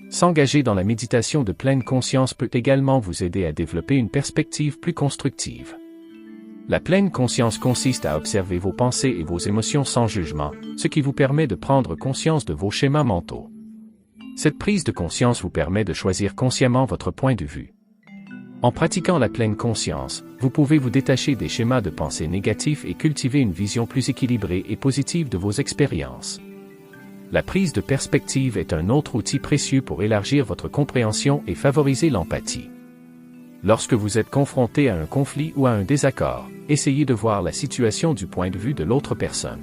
S'engager dans la méditation de pleine conscience peut également vous aider à développer une perspective plus constructive. La pleine conscience consiste à observer vos pensées et vos émotions sans jugement, ce qui vous permet de prendre conscience de vos schémas mentaux. Cette prise de conscience vous permet de choisir consciemment votre point de vue. En pratiquant la pleine conscience, vous pouvez vous détacher des schémas de pensée négatifs et cultiver une vision plus équilibrée et positive de vos expériences. La prise de perspective est un autre outil précieux pour élargir votre compréhension et favoriser l'empathie. Lorsque vous êtes confronté à un conflit ou à un désaccord, essayez de voir la situation du point de vue de l'autre personne.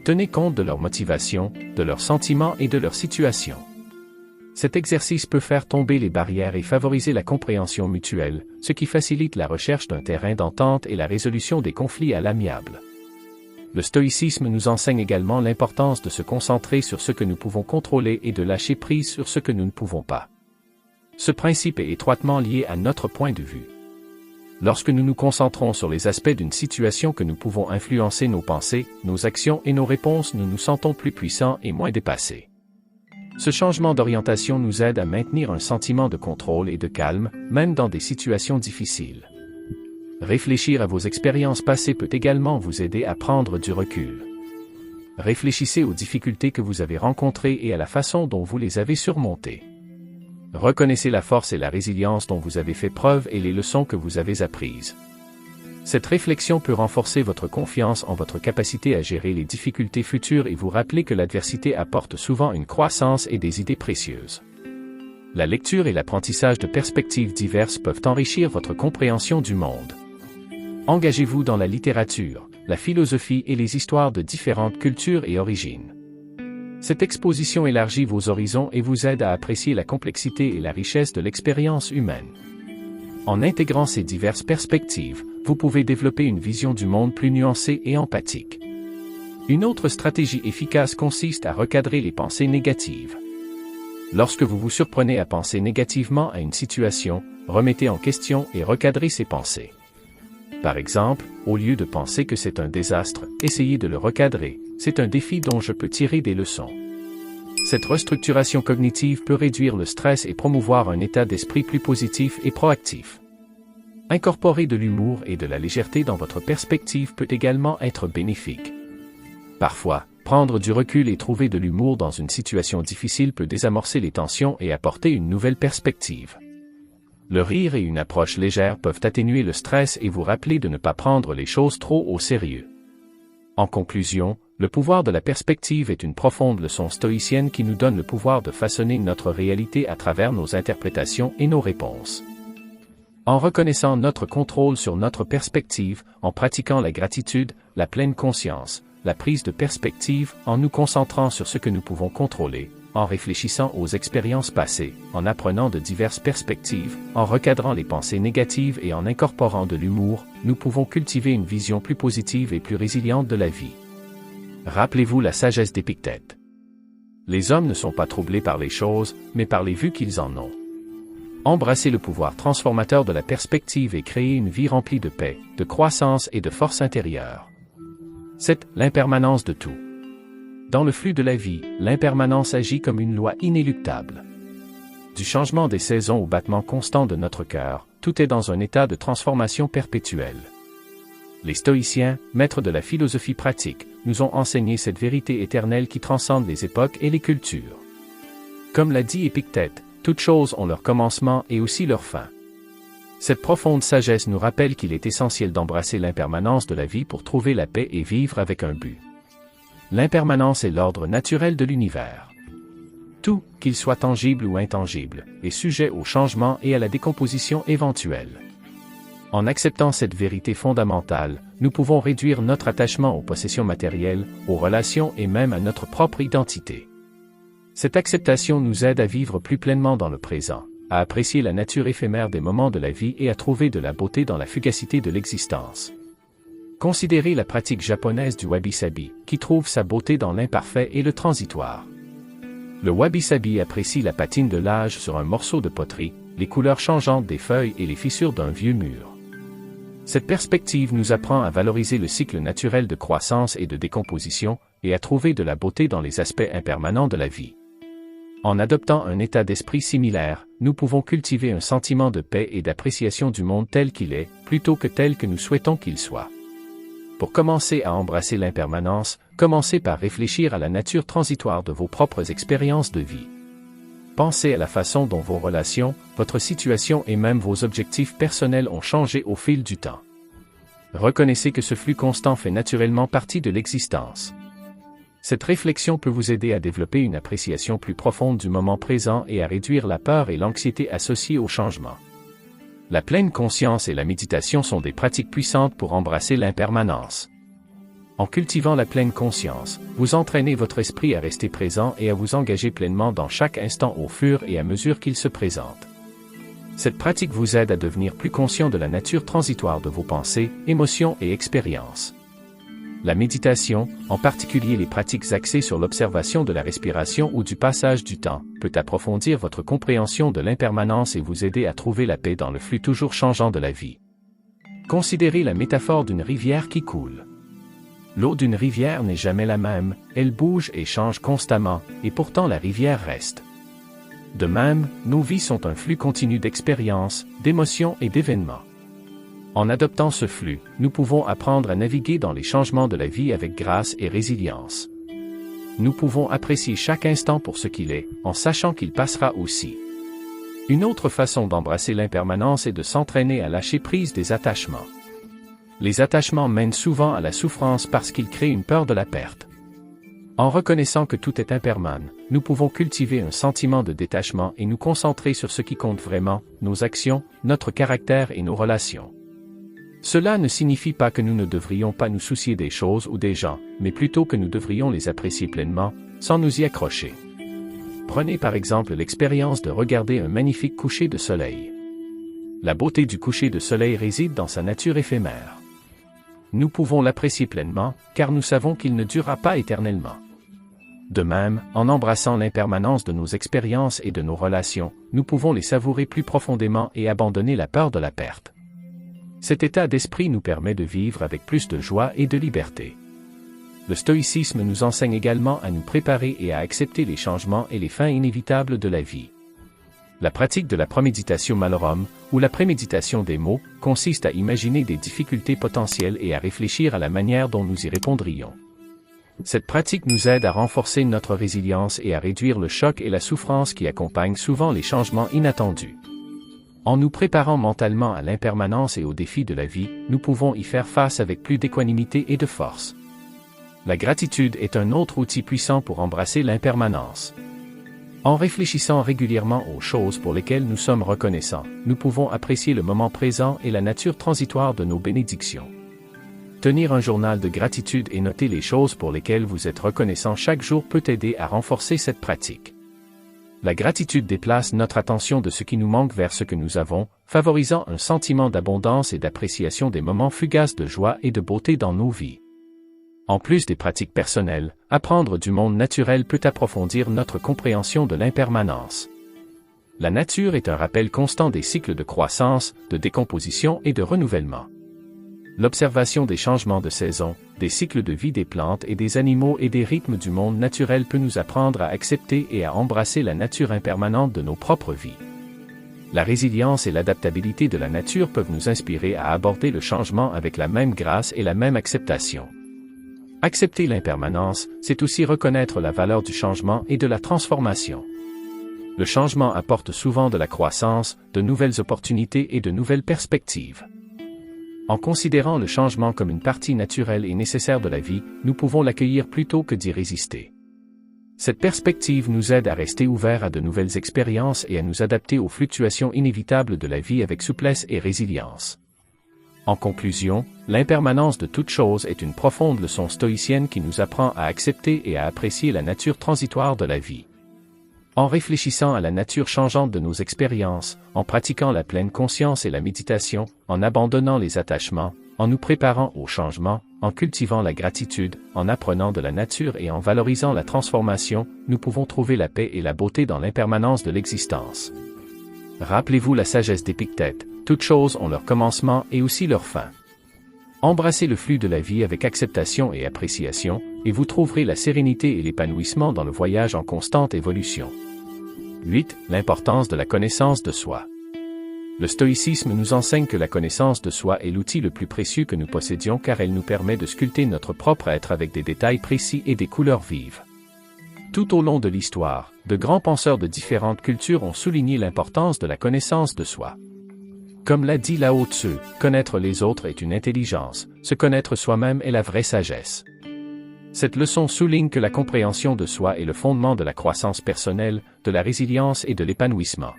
Tenez compte de leurs motivations, de leurs sentiments et de leur situation. Cet exercice peut faire tomber les barrières et favoriser la compréhension mutuelle, ce qui facilite la recherche d'un terrain d'entente et la résolution des conflits à l'amiable. Le stoïcisme nous enseigne également l'importance de se concentrer sur ce que nous pouvons contrôler et de lâcher prise sur ce que nous ne pouvons pas. Ce principe est étroitement lié à notre point de vue. Lorsque nous nous concentrons sur les aspects d'une situation que nous pouvons influencer nos pensées, nos actions et nos réponses, nous nous sentons plus puissants et moins dépassés. Ce changement d'orientation nous aide à maintenir un sentiment de contrôle et de calme, même dans des situations difficiles. Réfléchir à vos expériences passées peut également vous aider à prendre du recul. Réfléchissez aux difficultés que vous avez rencontrées et à la façon dont vous les avez surmontées. Reconnaissez la force et la résilience dont vous avez fait preuve et les leçons que vous avez apprises. Cette réflexion peut renforcer votre confiance en votre capacité à gérer les difficultés futures et vous rappeler que l'adversité apporte souvent une croissance et des idées précieuses. La lecture et l'apprentissage de perspectives diverses peuvent enrichir votre compréhension du monde. Engagez-vous dans la littérature, la philosophie et les histoires de différentes cultures et origines. Cette exposition élargit vos horizons et vous aide à apprécier la complexité et la richesse de l'expérience humaine. En intégrant ces diverses perspectives, vous pouvez développer une vision du monde plus nuancée et empathique. Une autre stratégie efficace consiste à recadrer les pensées négatives. Lorsque vous vous surprenez à penser négativement à une situation, remettez en question et recadrez ces pensées. Par exemple, au lieu de penser que c'est un désastre, essayez de le recadrer, c'est un défi dont je peux tirer des leçons. Cette restructuration cognitive peut réduire le stress et promouvoir un état d'esprit plus positif et proactif. Incorporer de l'humour et de la légèreté dans votre perspective peut également être bénéfique. Parfois, prendre du recul et trouver de l'humour dans une situation difficile peut désamorcer les tensions et apporter une nouvelle perspective. Le rire et une approche légère peuvent atténuer le stress et vous rappeler de ne pas prendre les choses trop au sérieux. En conclusion, le pouvoir de la perspective est une profonde leçon stoïcienne qui nous donne le pouvoir de façonner notre réalité à travers nos interprétations et nos réponses. En reconnaissant notre contrôle sur notre perspective, en pratiquant la gratitude, la pleine conscience, la prise de perspective, en nous concentrant sur ce que nous pouvons contrôler, en réfléchissant aux expériences passées, en apprenant de diverses perspectives, en recadrant les pensées négatives et en incorporant de l'humour, nous pouvons cultiver une vision plus positive et plus résiliente de la vie. Rappelez-vous la sagesse d'Épictète. Les hommes ne sont pas troublés par les choses, mais par les vues qu'ils en ont. Embrassez le pouvoir transformateur de la perspective et créez une vie remplie de paix, de croissance et de force intérieure. C'est l'impermanence de tout. Dans le flux de la vie, l'impermanence agit comme une loi inéluctable. Du changement des saisons au battement constant de notre cœur, tout est dans un état de transformation perpétuelle. Les stoïciens, maîtres de la philosophie pratique, nous ont enseigné cette vérité éternelle qui transcende les époques et les cultures. Comme l'a dit Épictète, toutes choses ont leur commencement et aussi leur fin. Cette profonde sagesse nous rappelle qu'il est essentiel d'embrasser l'impermanence de la vie pour trouver la paix et vivre avec un but. L'impermanence est l'ordre naturel de l'univers. Tout, qu'il soit tangible ou intangible, est sujet au changement et à la décomposition éventuelle. En acceptant cette vérité fondamentale, nous pouvons réduire notre attachement aux possessions matérielles, aux relations et même à notre propre identité. Cette acceptation nous aide à vivre plus pleinement dans le présent, à apprécier la nature éphémère des moments de la vie et à trouver de la beauté dans la fugacité de l'existence. Considérez la pratique japonaise du wabi-sabi, qui trouve sa beauté dans l'imparfait et le transitoire. Le wabi-sabi apprécie la patine de l'âge sur un morceau de poterie, les couleurs changeantes des feuilles et les fissures d'un vieux mur. Cette perspective nous apprend à valoriser le cycle naturel de croissance et de décomposition, et à trouver de la beauté dans les aspects impermanents de la vie. En adoptant un état d'esprit similaire, nous pouvons cultiver un sentiment de paix et d'appréciation du monde tel qu'il est, plutôt que tel que nous souhaitons qu'il soit. Pour commencer à embrasser l'impermanence, commencez par réfléchir à la nature transitoire de vos propres expériences de vie. Pensez à la façon dont vos relations, votre situation et même vos objectifs personnels ont changé au fil du temps. Reconnaissez que ce flux constant fait naturellement partie de l'existence. Cette réflexion peut vous aider à développer une appréciation plus profonde du moment présent et à réduire la peur et l'anxiété associées au changement. La pleine conscience et la méditation sont des pratiques puissantes pour embrasser l'impermanence. En cultivant la pleine conscience, vous entraînez votre esprit à rester présent et à vous engager pleinement dans chaque instant au fur et à mesure qu'il se présente. Cette pratique vous aide à devenir plus conscient de la nature transitoire de vos pensées, émotions et expériences. La méditation, en particulier les pratiques axées sur l'observation de la respiration ou du passage du temps, peut approfondir votre compréhension de l'impermanence et vous aider à trouver la paix dans le flux toujours changeant de la vie. Considérez la métaphore d'une rivière qui coule. L'eau d'une rivière n'est jamais la même, elle bouge et change constamment, et pourtant la rivière reste. De même, nos vies sont un flux continu d'expériences, d'émotions et d'événements. En adoptant ce flux, nous pouvons apprendre à naviguer dans les changements de la vie avec grâce et résilience. Nous pouvons apprécier chaque instant pour ce qu'il est, en sachant qu'il passera aussi. Une autre façon d'embrasser l'impermanence est de s'entraîner à lâcher prise des attachements. Les attachements mènent souvent à la souffrance parce qu'ils créent une peur de la perte. En reconnaissant que tout est impermanent, nous pouvons cultiver un sentiment de détachement et nous concentrer sur ce qui compte vraiment, nos actions, notre caractère et nos relations. Cela ne signifie pas que nous ne devrions pas nous soucier des choses ou des gens, mais plutôt que nous devrions les apprécier pleinement, sans nous y accrocher. Prenez par exemple l'expérience de regarder un magnifique coucher de soleil. La beauté du coucher de soleil réside dans sa nature éphémère. Nous pouvons l'apprécier pleinement, car nous savons qu'il ne durera pas éternellement. De même, en embrassant l'impermanence de nos expériences et de nos relations, nous pouvons les savourer plus profondément et abandonner la peur de la perte. Cet état d'esprit nous permet de vivre avec plus de joie et de liberté. Le stoïcisme nous enseigne également à nous préparer et à accepter les changements et les fins inévitables de la vie. La pratique de la premeditatio malorum, ou la préméditation des maux, consiste à imaginer des difficultés potentielles et à réfléchir à la manière dont nous y répondrions. Cette pratique nous aide à renforcer notre résilience et à réduire le choc et la souffrance qui accompagnent souvent les changements inattendus. En nous préparant mentalement à l'impermanence et aux défis de la vie, nous pouvons y faire face avec plus d'équanimité et de force. La gratitude est un autre outil puissant pour embrasser l'impermanence. En réfléchissant régulièrement aux choses pour lesquelles nous sommes reconnaissants, nous pouvons apprécier le moment présent et la nature transitoire de nos bénédictions. Tenir un journal de gratitude et noter les choses pour lesquelles vous êtes reconnaissant chaque jour peut aider à renforcer cette pratique. La gratitude déplace notre attention de ce qui nous manque vers ce que nous avons, favorisant un sentiment d'abondance et d'appréciation des moments fugaces de joie et de beauté dans nos vies. En plus des pratiques personnelles, apprendre du monde naturel peut approfondir notre compréhension de l'impermanence. La nature est un rappel constant des cycles de croissance, de décomposition et de renouvellement. L'observation des changements de saison, des cycles de vie des plantes et des animaux et des rythmes du monde naturel peut nous apprendre à accepter et à embrasser la nature impermanente de nos propres vies. La résilience et l'adaptabilité de la nature peuvent nous inspirer à aborder le changement avec la même grâce et la même acceptation. Accepter l'impermanence, c'est aussi reconnaître la valeur du changement et de la transformation. Le changement apporte souvent de la croissance, de nouvelles opportunités et de nouvelles perspectives. En considérant le changement comme une partie naturelle et nécessaire de la vie, nous pouvons l'accueillir plutôt que d'y résister. Cette perspective nous aide à rester ouverts à de nouvelles expériences et à nous adapter aux fluctuations inévitables de la vie avec souplesse et résilience. En conclusion, l'impermanence de toute chose est une profonde leçon stoïcienne qui nous apprend à accepter et à apprécier la nature transitoire de la vie. En réfléchissant à la nature changeante de nos expériences, en pratiquant la pleine conscience et la méditation, en abandonnant les attachements, en nous préparant au changement, en cultivant la gratitude, en apprenant de la nature et en valorisant la transformation, nous pouvons trouver la paix et la beauté dans l'impermanence de l'existence. Rappelez-vous la sagesse d'Épictète. Toutes choses ont leur commencement et aussi leur fin. Embrassez le flux de la vie avec acceptation et appréciation, et vous trouverez la sérénité et l'épanouissement dans le voyage en constante évolution. 8. L'importance de la connaissance de soi. Le stoïcisme nous enseigne que la connaissance de soi est l'outil le plus précieux que nous possédions car elle nous permet de sculpter notre propre être avec des détails précis et des couleurs vives. Tout au long de l'histoire, de grands penseurs de différentes cultures ont souligné l'importance de la connaissance de soi. Comme l'a dit Lao Tzu, connaître les autres est une intelligence, se connaître soi-même est la vraie sagesse. Cette leçon souligne que la compréhension de soi est le fondement de la croissance personnelle, de la résilience et de l'épanouissement.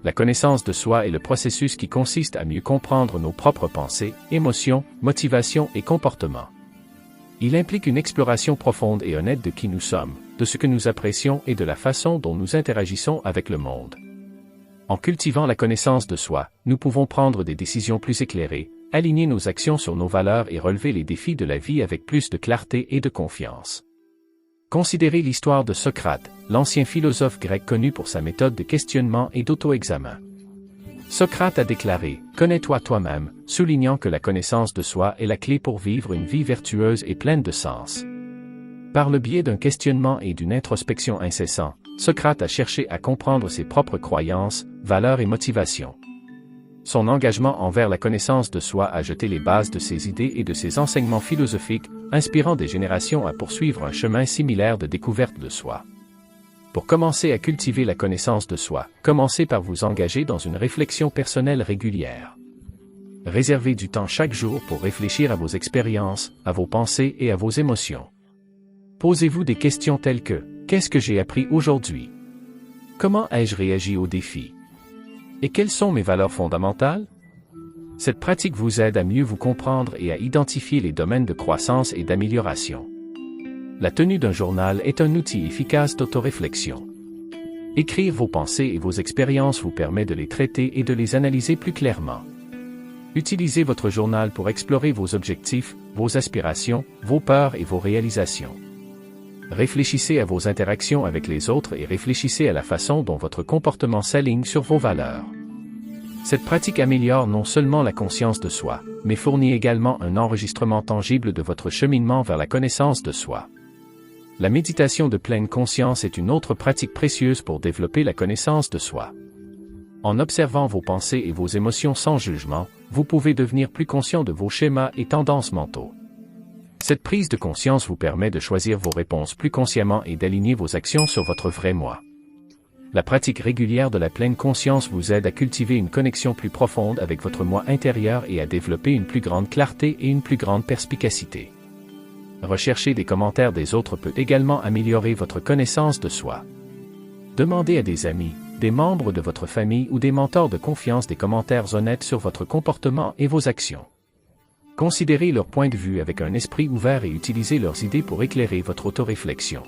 La connaissance de soi est le processus qui consiste à mieux comprendre nos propres pensées, émotions, motivations et comportements. Il implique une exploration profonde et honnête de qui nous sommes, de ce que nous apprécions et de la façon dont nous interagissons avec le monde. En cultivant la connaissance de soi, nous pouvons prendre des décisions plus éclairées, aligner nos actions sur nos valeurs et relever les défis de la vie avec plus de clarté et de confiance. Considérez l'histoire de Socrate, l'ancien philosophe grec connu pour sa méthode de questionnement et d'auto-examen. Socrate a déclaré « Connais-toi toi-même », soulignant que la connaissance de soi est la clé pour vivre une vie vertueuse et pleine de sens. Par le biais d'un questionnement et d'une introspection incessant, Socrate a cherché à comprendre ses propres croyances, valeurs et motivations. Son engagement envers la connaissance de soi a jeté les bases de ses idées et de ses enseignements philosophiques, inspirant des générations à poursuivre un chemin similaire de découverte de soi. Pour commencer à cultiver la connaissance de soi, commencez par vous engager dans une réflexion personnelle régulière. Réservez du temps chaque jour pour réfléchir à vos expériences, à vos pensées et à vos émotions. Posez-vous des questions telles que « Qu'est-ce que j'ai appris aujourd'hui? Comment ai-je réagi aux défis? Et quelles sont mes valeurs fondamentales ?» Cette pratique vous aide à mieux vous comprendre et à identifier les domaines de croissance et d'amélioration. La tenue d'un journal est un outil efficace d'autoréflexion. Écrire vos pensées et vos expériences vous permet de les traiter et de les analyser plus clairement. Utilisez votre journal pour explorer vos objectifs, vos aspirations, vos peurs et vos réalisations. Réfléchissez à vos interactions avec les autres et réfléchissez à la façon dont votre comportement s'aligne sur vos valeurs. Cette pratique améliore non seulement la conscience de soi, mais fournit également un enregistrement tangible de votre cheminement vers la connaissance de soi. La méditation de pleine conscience est une autre pratique précieuse pour développer la connaissance de soi. En observant vos pensées et vos émotions sans jugement, vous pouvez devenir plus conscient de vos schémas et tendances mentaux. Cette prise de conscience vous permet de choisir vos réponses plus consciemment et d'aligner vos actions sur votre vrai moi. La pratique régulière de la pleine conscience vous aide à cultiver une connexion plus profonde avec votre moi intérieur et à développer une plus grande clarté et une plus grande perspicacité. Rechercher des commentaires des autres peut également améliorer votre connaissance de soi. Demandez à des amis, des membres de votre famille ou des mentors de confiance des commentaires honnêtes sur votre comportement et vos actions. Considérez leur point de vue avec un esprit ouvert et utilisez leurs idées pour éclairer votre autoréflexion.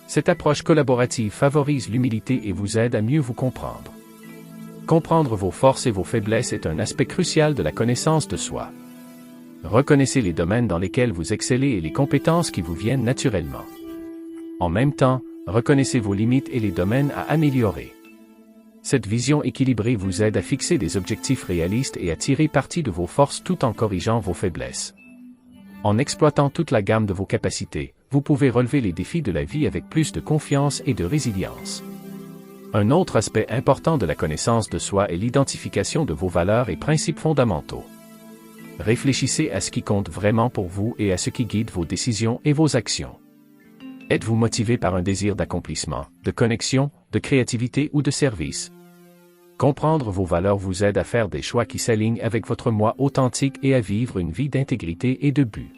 Cette approche collaborative favorise l'humilité et vous aide à mieux vous comprendre. Comprendre vos forces et vos faiblesses est un aspect crucial de la connaissance de soi. Reconnaissez les domaines dans lesquels vous excellez et les compétences qui vous viennent naturellement. En même temps, reconnaissez vos limites et les domaines à améliorer. Cette vision équilibrée vous aide à fixer des objectifs réalistes et à tirer parti de vos forces tout en corrigeant vos faiblesses. En exploitant toute la gamme de vos capacités, vous pouvez relever les défis de la vie avec plus de confiance et de résilience. Un autre aspect important de la connaissance de soi est l'identification de vos valeurs et principes fondamentaux. Réfléchissez à ce qui compte vraiment pour vous et à ce qui guide vos décisions et vos actions. Êtes-vous motivé par un désir d'accomplissement, de connexion, de créativité ou de service? Comprendre vos valeurs vous aide à faire des choix qui s'alignent avec votre moi authentique et à vivre une vie d'intégrité et de but.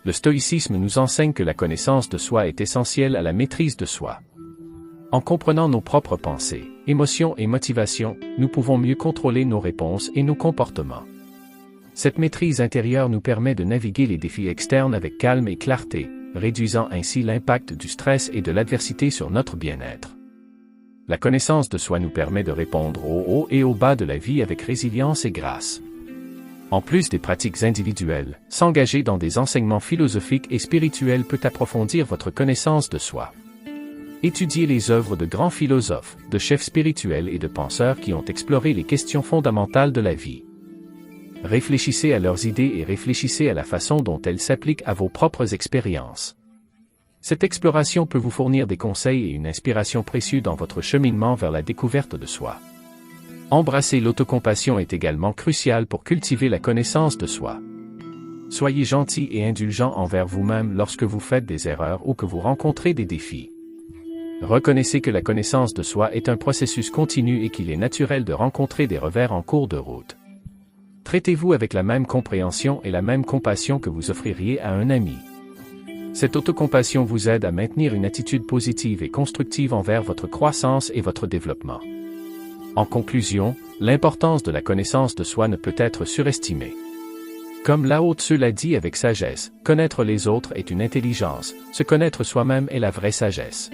Le stoïcisme nous enseigne que la connaissance de soi est essentielle à la maîtrise de soi. En comprenant nos propres pensées, émotions et motivations, nous pouvons mieux contrôler nos réponses et nos comportements. Cette maîtrise intérieure nous permet de naviguer les défis externes avec calme et clarté, réduisant ainsi l'impact du stress et de l'adversité sur notre bien-être. La connaissance de soi nous permet de répondre aux hauts et aux bas de la vie avec résilience et grâce. En plus des pratiques individuelles, s'engager dans des enseignements philosophiques et spirituels peut approfondir votre connaissance de soi. Étudiez les œuvres de grands philosophes, de chefs spirituels et de penseurs qui ont exploré les questions fondamentales de la vie. Réfléchissez à leurs idées et réfléchissez à la façon dont elles s'appliquent à vos propres expériences. Cette exploration peut vous fournir des conseils et une inspiration précieuse dans votre cheminement vers la découverte de soi. Embrasser l'autocompassion est également crucial pour cultiver la connaissance de soi. Soyez gentil et indulgent envers vous-même lorsque vous faites des erreurs ou que vous rencontrez des défis. Reconnaissez que la connaissance de soi est un processus continu et qu'il est naturel de rencontrer des revers en cours de route. Traitez-vous avec la même compréhension et la même compassion que vous offririez à un ami. Cette autocompassion vous aide à maintenir une attitude positive et constructive envers votre croissance et votre développement. En conclusion, l'importance de la connaissance de soi ne peut être surestimée. Comme Lao Tzu l'a dit avec sagesse, connaître les autres est une intelligence, se connaître soi-même est la vraie sagesse.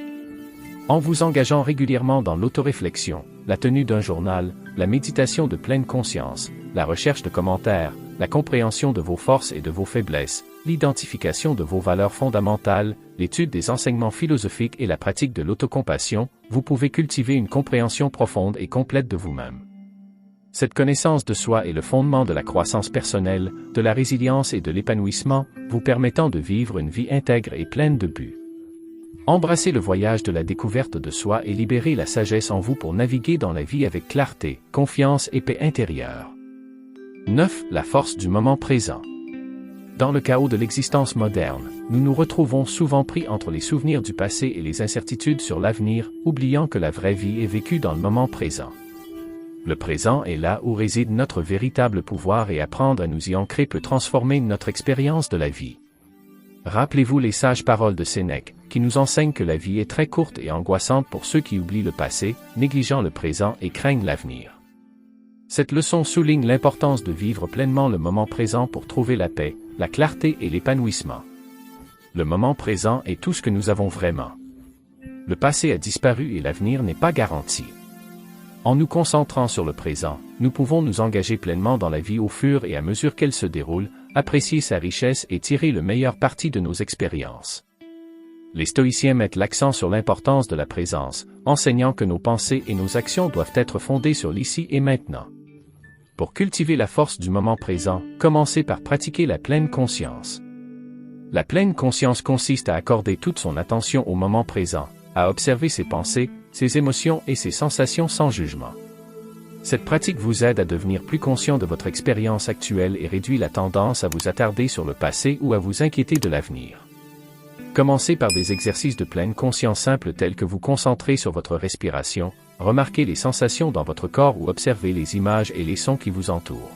En vous engageant régulièrement dans l'autoréflexion, la tenue d'un journal, la méditation de pleine conscience, la recherche de commentaires, la compréhension de vos forces et de vos faiblesses, l'identification de vos valeurs fondamentales, l'étude des enseignements philosophiques et la pratique de l'autocompassion, vous pouvez cultiver une compréhension profonde et complète de vous-même. Cette connaissance de soi est le fondement de la croissance personnelle, de la résilience et de l'épanouissement, vous permettant de vivre une vie intègre et pleine de buts. Embrassez le voyage de la découverte de soi et libérez la sagesse en vous pour naviguer dans la vie avec clarté, confiance et paix intérieure. 9. La force du moment présent. Dans le chaos de l'existence moderne, nous nous retrouvons souvent pris entre les souvenirs du passé et les incertitudes sur l'avenir, oubliant que la vraie vie est vécue dans le moment présent. Le présent est là où réside notre véritable pouvoir et apprendre à nous y ancrer peut transformer notre expérience de la vie. Rappelez-vous les sages paroles de Sénèque, qui nous enseignent que la vie est très courte et angoissante pour ceux qui oublient le passé, négligeant le présent et craignent l'avenir. Cette leçon souligne l'importance de vivre pleinement le moment présent pour trouver la paix, la clarté et l'épanouissement. Le moment présent est tout ce que nous avons vraiment. Le passé a disparu et l'avenir n'est pas garanti. En nous concentrant sur le présent, nous pouvons nous engager pleinement dans la vie au fur et à mesure qu'elle se déroule, apprécier sa richesse et tirer le meilleur parti de nos expériences. Les stoïciens mettent l'accent sur l'importance de la présence, enseignant que nos pensées et nos actions doivent être fondées sur l'ici et maintenant. Pour cultiver la force du moment présent, commencez par pratiquer la pleine conscience. La pleine conscience consiste à accorder toute son attention au moment présent, à observer ses pensées, ses émotions et ses sensations sans jugement. Cette pratique vous aide à devenir plus conscient de votre expérience actuelle et réduit la tendance à vous attarder sur le passé ou à vous inquiéter de l'avenir. Commencez par des exercices de pleine conscience simples tels que vous concentrer sur votre respiration, remarquer les sensations dans votre corps ou observer les images et les sons qui vous entourent.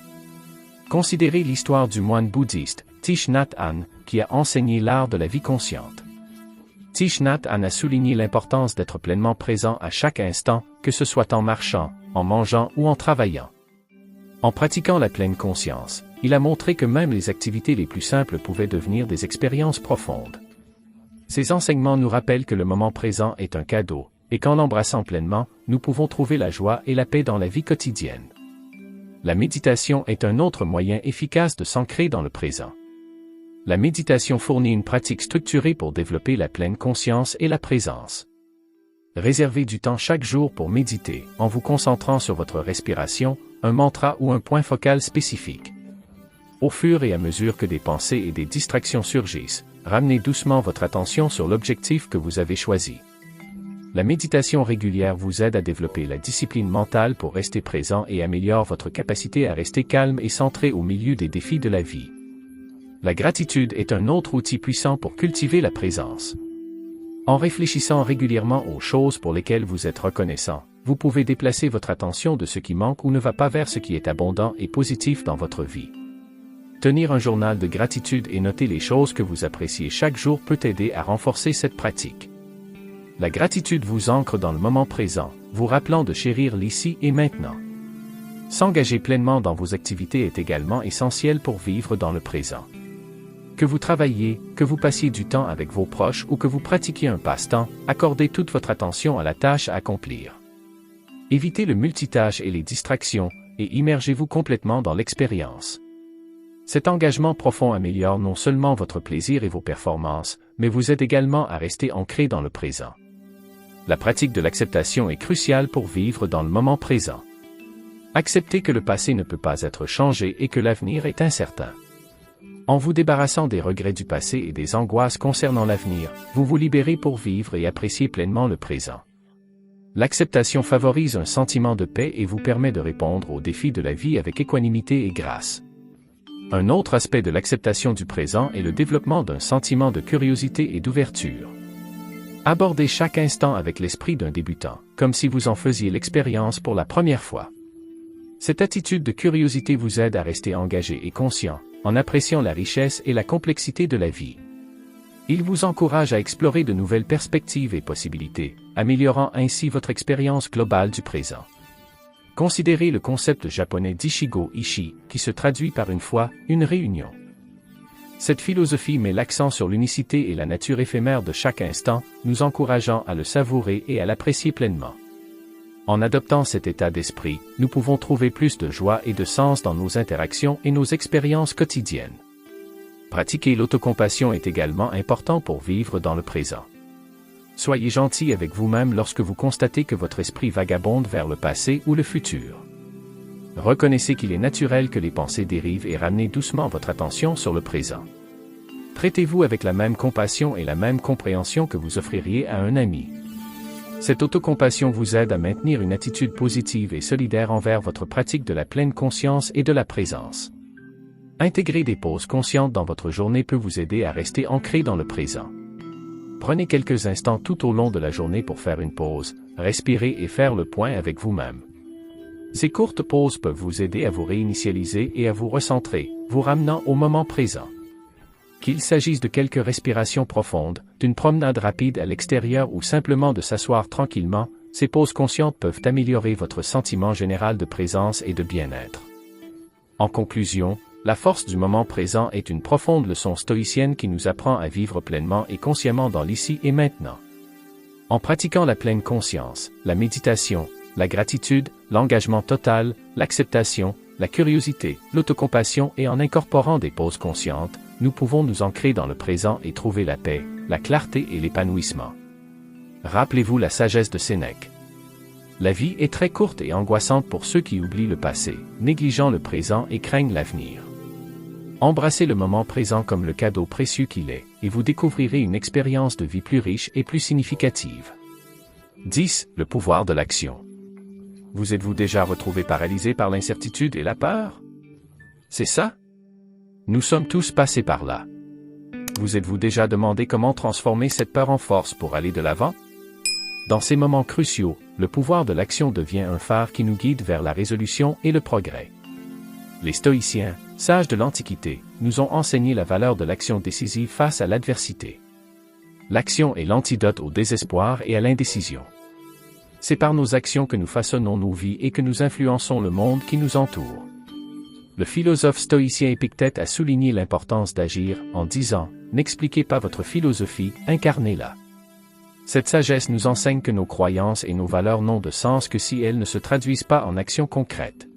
Considérez l'histoire du moine bouddhiste, Thich Nhat Hanh, qui a enseigné l'art de la vie consciente. Thich Nhat Hanh a souligné l'importance d'être pleinement présent à chaque instant, que ce soit en marchant, en mangeant ou en travaillant. En pratiquant la pleine conscience, il a montré que même les activités les plus simples pouvaient devenir des expériences profondes. Ces enseignements nous rappellent que le moment présent est un cadeau, et qu'en l'embrassant pleinement, nous pouvons trouver la joie et la paix dans la vie quotidienne. La méditation est un autre moyen efficace de s'ancrer dans le présent. La méditation fournit une pratique structurée pour développer la pleine conscience et la présence. Réservez du temps chaque jour pour méditer, en vous concentrant sur votre respiration, un mantra ou un point focal spécifique. Au fur et à mesure que des pensées et des distractions surgissent, ramenez doucement votre attention sur l'objectif que vous avez choisi. La méditation régulière vous aide à développer la discipline mentale pour rester présent et améliore votre capacité à rester calme et centré au milieu des défis de la vie. La gratitude est un autre outil puissant pour cultiver la présence. En réfléchissant régulièrement aux choses pour lesquelles vous êtes reconnaissant, vous pouvez déplacer votre attention de ce qui manque ou ne va pas vers ce qui est abondant et positif dans votre vie. Tenir un journal de gratitude et noter les choses que vous appréciez chaque jour peut aider à renforcer cette pratique. La gratitude vous ancre dans le moment présent, vous rappelant de chérir l'ici et maintenant. S'engager pleinement dans vos activités est également essentiel pour vivre dans le présent. Que vous travailliez, que vous passiez du temps avec vos proches ou que vous pratiquiez un passe-temps, accordez toute votre attention à la tâche à accomplir. Évitez le multitâche et les distractions, et immergez-vous complètement dans l'expérience. Cet engagement profond améliore non seulement votre plaisir et vos performances, mais vous aide également à rester ancré dans le présent. La pratique de l'acceptation est cruciale pour vivre dans le moment présent. Acceptez que le passé ne peut pas être changé et que l'avenir est incertain. En vous débarrassant des regrets du passé et des angoisses concernant l'avenir, vous vous libérez pour vivre et apprécier pleinement le présent. L'acceptation favorise un sentiment de paix et vous permet de répondre aux défis de la vie avec équanimité et grâce. Un autre aspect de l'acceptation du présent est le développement d'un sentiment de curiosité et d'ouverture. Abordez chaque instant avec l'esprit d'un débutant, comme si vous en faisiez l'expérience pour la première fois. Cette attitude de curiosité vous aide à rester engagé et conscient, en appréciant la richesse et la complexité de la vie. Il vous encourage à explorer de nouvelles perspectives et possibilités, améliorant ainsi votre expérience globale du présent. Considérez le concept japonais d'Ichigo Ishi, qui se traduit par une fois, une réunion. Cette philosophie met l'accent sur l'unicité et la nature éphémère de chaque instant, nous encourageant à le savourer et à l'apprécier pleinement. En adoptant cet état d'esprit, nous pouvons trouver plus de joie et de sens dans nos interactions et nos expériences quotidiennes. Pratiquer l'autocompassion est également important pour vivre dans le présent. Soyez gentil avec vous-même lorsque vous constatez que votre esprit vagabonde vers le passé ou le futur. Reconnaissez qu'il est naturel que les pensées dérivent et ramenez doucement votre attention sur le présent. Traitez-vous avec la même compassion et la même compréhension que vous offririez à un ami. Cette autocompassion vous aide à maintenir une attitude positive et solidaire envers votre pratique de la pleine conscience et de la présence. Intégrer des pauses conscientes dans votre journée peut vous aider à rester ancré dans le présent. Prenez quelques instants tout au long de la journée pour faire une pause, respirer et faire le point avec vous-même. Ces courtes pauses peuvent vous aider à vous réinitialiser et à vous recentrer, vous ramenant au moment présent. Qu'il s'agisse de quelques respirations profondes, d'une promenade rapide à l'extérieur ou simplement de s'asseoir tranquillement, ces pauses conscientes peuvent améliorer votre sentiment général de présence et de bien-être. En conclusion, la force du moment présent est une profonde leçon stoïcienne qui nous apprend à vivre pleinement et consciemment dans l'ici et maintenant. En pratiquant la pleine conscience, la méditation, la gratitude, l'engagement total, l'acceptation, la curiosité, l'autocompassion et en incorporant des pauses conscientes, nous pouvons nous ancrer dans le présent et trouver la paix, la clarté et l'épanouissement. Rappelez-vous la sagesse de Sénèque. La vie est très courte et angoissante pour ceux qui oublient le passé, négligeant le présent et craignent l'avenir. Embrassez le moment présent comme le cadeau précieux qu'il est, et vous découvrirez une expérience de vie plus riche et plus significative. 10. Le pouvoir de l'action. Vous êtes-vous déjà retrouvé paralysé par l'incertitude et la peur? C'est ça? Nous sommes tous passés par là. Vous êtes-vous déjà demandé comment transformer cette peur en force pour aller de l'avant? Dans ces moments cruciaux, le pouvoir de l'action devient un phare qui nous guide vers la résolution et le progrès. Les stoïciens, sages de l'Antiquité, nous ont enseigné la valeur de l'action décisive face à l'adversité. L'action est l'antidote au désespoir et à l'indécision. C'est par nos actions que nous façonnons nos vies et que nous influençons le monde qui nous entoure. Le philosophe stoïcien Épictète a souligné l'importance d'agir en disant « N'expliquez pas votre philosophie, incarnez-la ». Cette sagesse nous enseigne que nos croyances et nos valeurs n'ont de sens que si elles ne se traduisent pas en actions concrètes.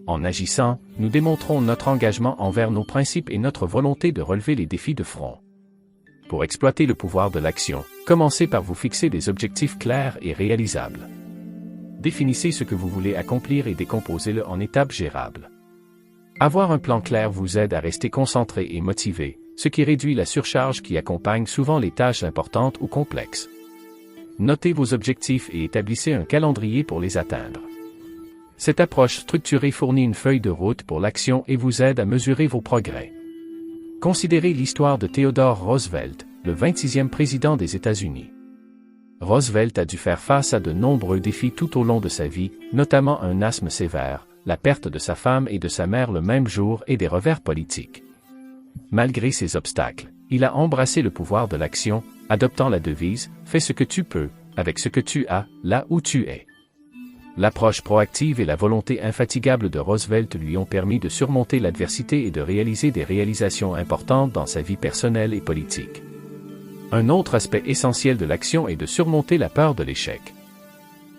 En agissant, nous démontrons notre engagement envers nos principes et notre volonté de relever les défis de front. Pour exploiter le pouvoir de l'action, commencez par vous fixer des objectifs clairs et réalisables. Définissez ce que vous voulez accomplir et décomposez-le en étapes gérables. Avoir un plan clair vous aide à rester concentré et motivé, ce qui réduit la surcharge qui accompagne souvent les tâches importantes ou complexes. Notez vos objectifs et établissez un calendrier pour les atteindre. Cette approche structurée fournit une feuille de route pour l'action et vous aide à mesurer vos progrès. Considérez l'histoire de Theodore Roosevelt, le 26e président des États-Unis. Roosevelt a dû faire face à de nombreux défis tout au long de sa vie, notamment un asthme sévère, la perte de sa femme et de sa mère le même jour et des revers politiques. Malgré ces obstacles, il a embrassé le pouvoir de l'action, adoptant la devise « Fais ce que tu peux, avec ce que tu as, là où tu es ». L'approche proactive et la volonté infatigable de Roosevelt lui ont permis de surmonter l'adversité et de réaliser des réalisations importantes dans sa vie personnelle et politique. Un autre aspect essentiel de l'action est de surmonter la peur de l'échec.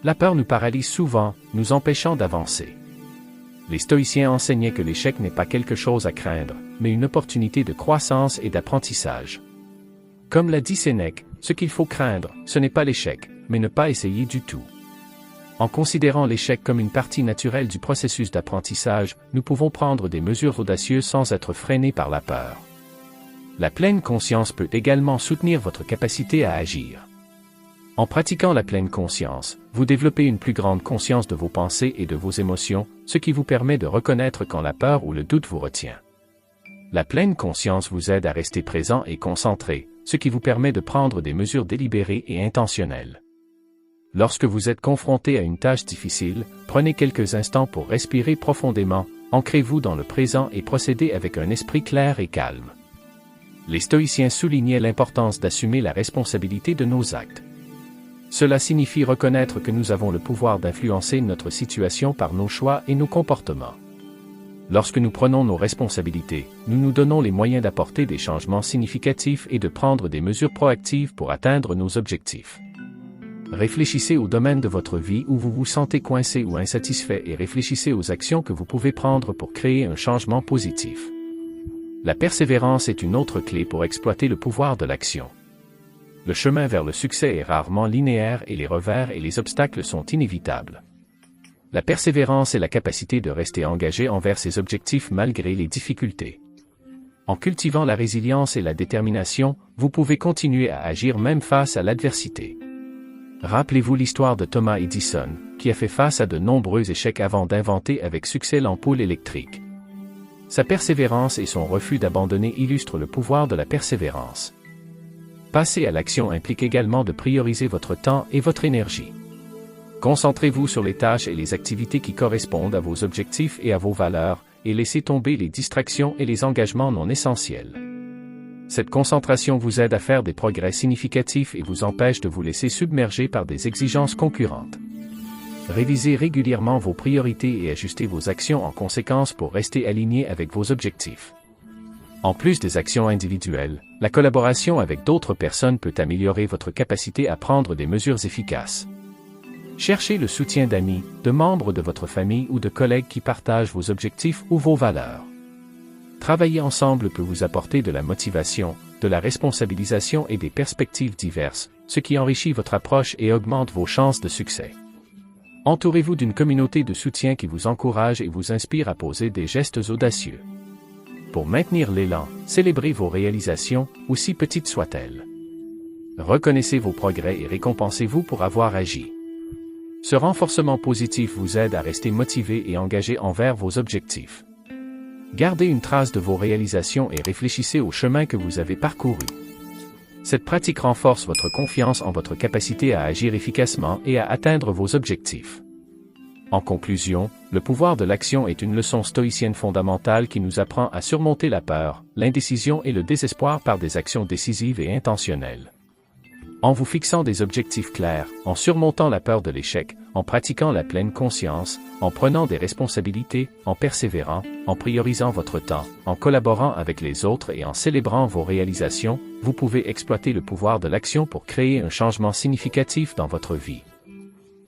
La peur nous paralyse souvent, nous empêchant d'avancer. Les stoïciens enseignaient que l'échec n'est pas quelque chose à craindre, mais une opportunité de croissance et d'apprentissage. Comme l'a dit Sénèque, ce qu'il faut craindre, ce n'est pas l'échec, mais ne pas essayer du tout. En considérant l'échec comme une partie naturelle du processus d'apprentissage, nous pouvons prendre des mesures audacieuses sans être freinés par la peur. La pleine conscience peut également soutenir votre capacité à agir. En pratiquant la pleine conscience, vous développez une plus grande conscience de vos pensées et de vos émotions, ce qui vous permet de reconnaître quand la peur ou le doute vous retient. La pleine conscience vous aide à rester présent et concentré, ce qui vous permet de prendre des mesures délibérées et intentionnelles. Lorsque vous êtes confronté à une tâche difficile, prenez quelques instants pour respirer profondément, ancrez-vous dans le présent et procédez avec un esprit clair et calme. Les stoïciens soulignaient l'importance d'assumer la responsabilité de nos actes. Cela signifie reconnaître que nous avons le pouvoir d'influencer notre situation par nos choix et nos comportements. Lorsque nous prenons nos responsabilités, nous nous donnons les moyens d'apporter des changements significatifs et de prendre des mesures proactives pour atteindre nos objectifs. Réfléchissez au domaine de votre vie où vous vous sentez coincé ou insatisfait et réfléchissez aux actions que vous pouvez prendre pour créer un changement positif. La persévérance est une autre clé pour exploiter le pouvoir de l'action. Le chemin vers le succès est rarement linéaire et les revers et les obstacles sont inévitables. La persévérance est la capacité de rester engagé envers ses objectifs malgré les difficultés. En cultivant la résilience et la détermination, vous pouvez continuer à agir même face à l'adversité. Rappelez-vous l'histoire de Thomas Edison, qui a fait face à de nombreux échecs avant d'inventer avec succès l'ampoule électrique. Sa persévérance et son refus d'abandonner illustrent le pouvoir de la persévérance. Passer à l'action implique également de prioriser votre temps et votre énergie. Concentrez-vous sur les tâches et les activités qui correspondent à vos objectifs et à vos valeurs, et laissez tomber les distractions et les engagements non essentiels. Cette concentration vous aide à faire des progrès significatifs et vous empêche de vous laisser submerger par des exigences concurrentes. Révisez régulièrement vos priorités et ajustez vos actions en conséquence pour rester aligné avec vos objectifs. En plus des actions individuelles, la collaboration avec d'autres personnes peut améliorer votre capacité à prendre des mesures efficaces. Cherchez le soutien d'amis, de membres de votre famille ou de collègues qui partagent vos objectifs ou vos valeurs. Travailler ensemble peut vous apporter de la motivation, de la responsabilisation et des perspectives diverses, ce qui enrichit votre approche et augmente vos chances de succès. Entourez-vous d'une communauté de soutien qui vous encourage et vous inspire à poser des gestes audacieux. Pour maintenir l'élan, célébrez vos réalisations, aussi petites soient-elles. Reconnaissez vos progrès et récompensez-vous pour avoir agi. Ce renforcement positif vous aide à rester motivé et engagé envers vos objectifs. Gardez une trace de vos réalisations et réfléchissez au chemin que vous avez parcouru. Cette pratique renforce votre confiance en votre capacité à agir efficacement et à atteindre vos objectifs. En conclusion, le pouvoir de l'action est une leçon stoïcienne fondamentale qui nous apprend à surmonter la peur, l'indécision et le désespoir par des actions décisives et intentionnelles. En vous fixant des objectifs clairs, en surmontant la peur de l'échec, en pratiquant la pleine conscience, en prenant des responsabilités, en persévérant, en priorisant votre temps, en collaborant avec les autres et en célébrant vos réalisations, vous pouvez exploiter le pouvoir de l'action pour créer un changement significatif dans votre vie.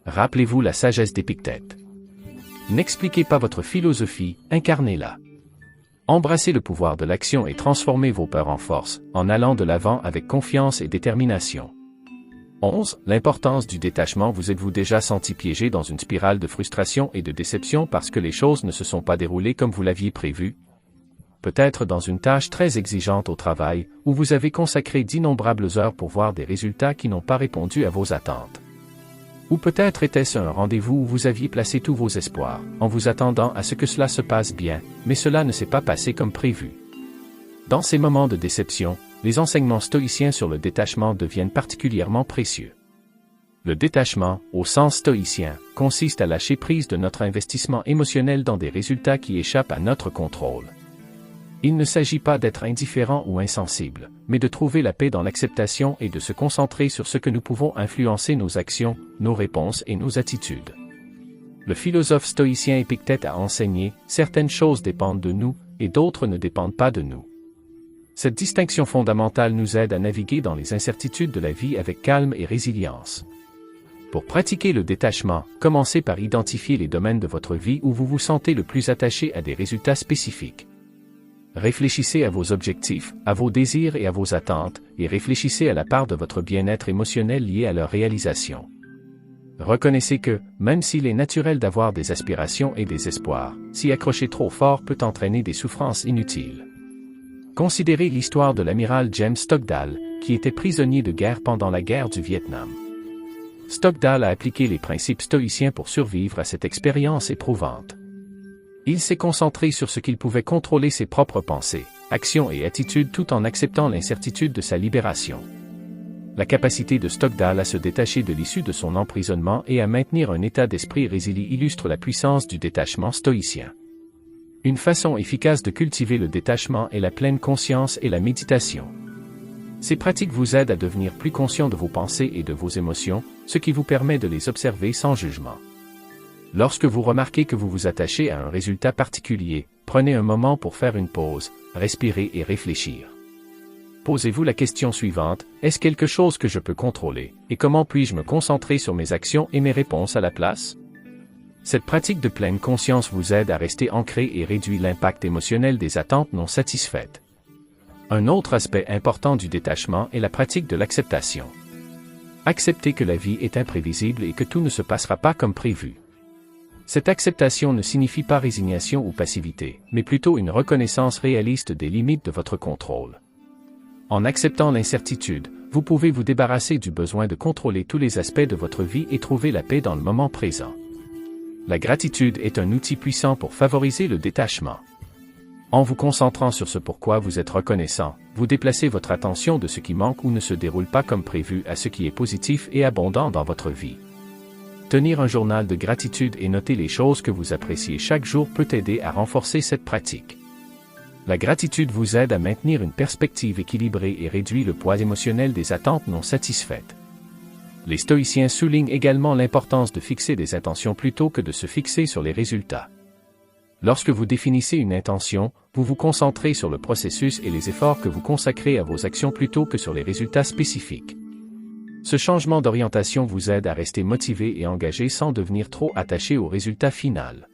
Rappelez-vous la sagesse d'Épictète. N'expliquez pas votre philosophie, incarnez-la. Embrassez le pouvoir de l'action et transformez vos peurs en force, en allant de l'avant avec confiance et détermination. 11. L'importance du détachement. Vous êtes-vous déjà senti piégé dans une spirale de frustration et de déception parce que les choses ne se sont pas déroulées comme vous l'aviez prévu? Peut-être dans une tâche très exigeante au travail, où vous avez consacré d'innombrables heures pour voir des résultats qui n'ont pas répondu à vos attentes. Ou peut-être était-ce un rendez-vous où vous aviez placé tous vos espoirs, en vous attendant à ce que cela se passe bien, mais cela ne s'est pas passé comme prévu. Dans ces moments de déception, les enseignements stoïciens sur le détachement deviennent particulièrement précieux. Le détachement, au sens stoïcien, consiste à lâcher prise de notre investissement émotionnel dans des résultats qui échappent à notre contrôle. Il ne s'agit pas d'être indifférent ou insensible, mais de trouver la paix dans l'acceptation et de se concentrer sur ce que nous pouvons influencer nos actions, nos réponses et nos attitudes. Le philosophe stoïcien Épictète a enseigné, certaines choses dépendent de nous, et d'autres ne dépendent pas de nous. Cette distinction fondamentale nous aide à naviguer dans les incertitudes de la vie avec calme et résilience. Pour pratiquer le détachement, commencez par identifier les domaines de votre vie où vous vous sentez le plus attaché à des résultats spécifiques. Réfléchissez à vos objectifs, à vos désirs et à vos attentes, et réfléchissez à la part de votre bien-être émotionnel liée à leur réalisation. Reconnaissez que, même s'il est naturel d'avoir des aspirations et des espoirs, s'y accrocher trop fort peut entraîner des souffrances inutiles. Considérez l'histoire de l'amiral James Stockdale, qui était prisonnier de guerre pendant la guerre du Vietnam. Stockdale a appliqué les principes stoïciens pour survivre à cette expérience éprouvante. Il s'est concentré sur ce qu'il pouvait contrôler ses propres pensées, actions et attitudes tout en acceptant l'incertitude de sa libération. La capacité de Stockdale à se détacher de l'issue de son emprisonnement et à maintenir un état d'esprit résilié illustre la puissance du détachement stoïcien. Une façon efficace de cultiver le détachement est la pleine conscience et la méditation. Ces pratiques vous aident à devenir plus conscient de vos pensées et de vos émotions, ce qui vous permet de les observer sans jugement. Lorsque vous remarquez que vous vous attachez à un résultat particulier, prenez un moment pour faire une pause, respirer et réfléchir. Posez-vous la question suivante, est-ce quelque chose que je peux contrôler, et comment puis-je me concentrer sur mes actions et mes réponses à la place? Cette pratique de pleine conscience vous aide à rester ancré et réduit l'impact émotionnel des attentes non satisfaites. Un autre aspect important du détachement est la pratique de l'acceptation. Acceptez que la vie est imprévisible et que tout ne se passera pas comme prévu. Cette acceptation ne signifie pas résignation ou passivité, mais plutôt une reconnaissance réaliste des limites de votre contrôle. En acceptant l'incertitude, vous pouvez vous débarrasser du besoin de contrôler tous les aspects de votre vie et trouver la paix dans le moment présent. La gratitude est un outil puissant pour favoriser le détachement. En vous concentrant sur ce pourquoi vous êtes reconnaissant, vous déplacez votre attention de ce qui manque ou ne se déroule pas comme prévu à ce qui est positif et abondant dans votre vie. Tenir un journal de gratitude et noter les choses que vous appréciez chaque jour peut aider à renforcer cette pratique. La gratitude vous aide à maintenir une perspective équilibrée et réduit le poids émotionnel des attentes non satisfaites. Les stoïciens soulignent également l'importance de fixer des intentions plutôt que de se fixer sur les résultats. Lorsque vous définissez une intention, vous vous concentrez sur le processus et les efforts que vous consacrez à vos actions plutôt que sur les résultats spécifiques. Ce changement d'orientation vous aide à rester motivé et engagé sans devenir trop attaché au résultat final.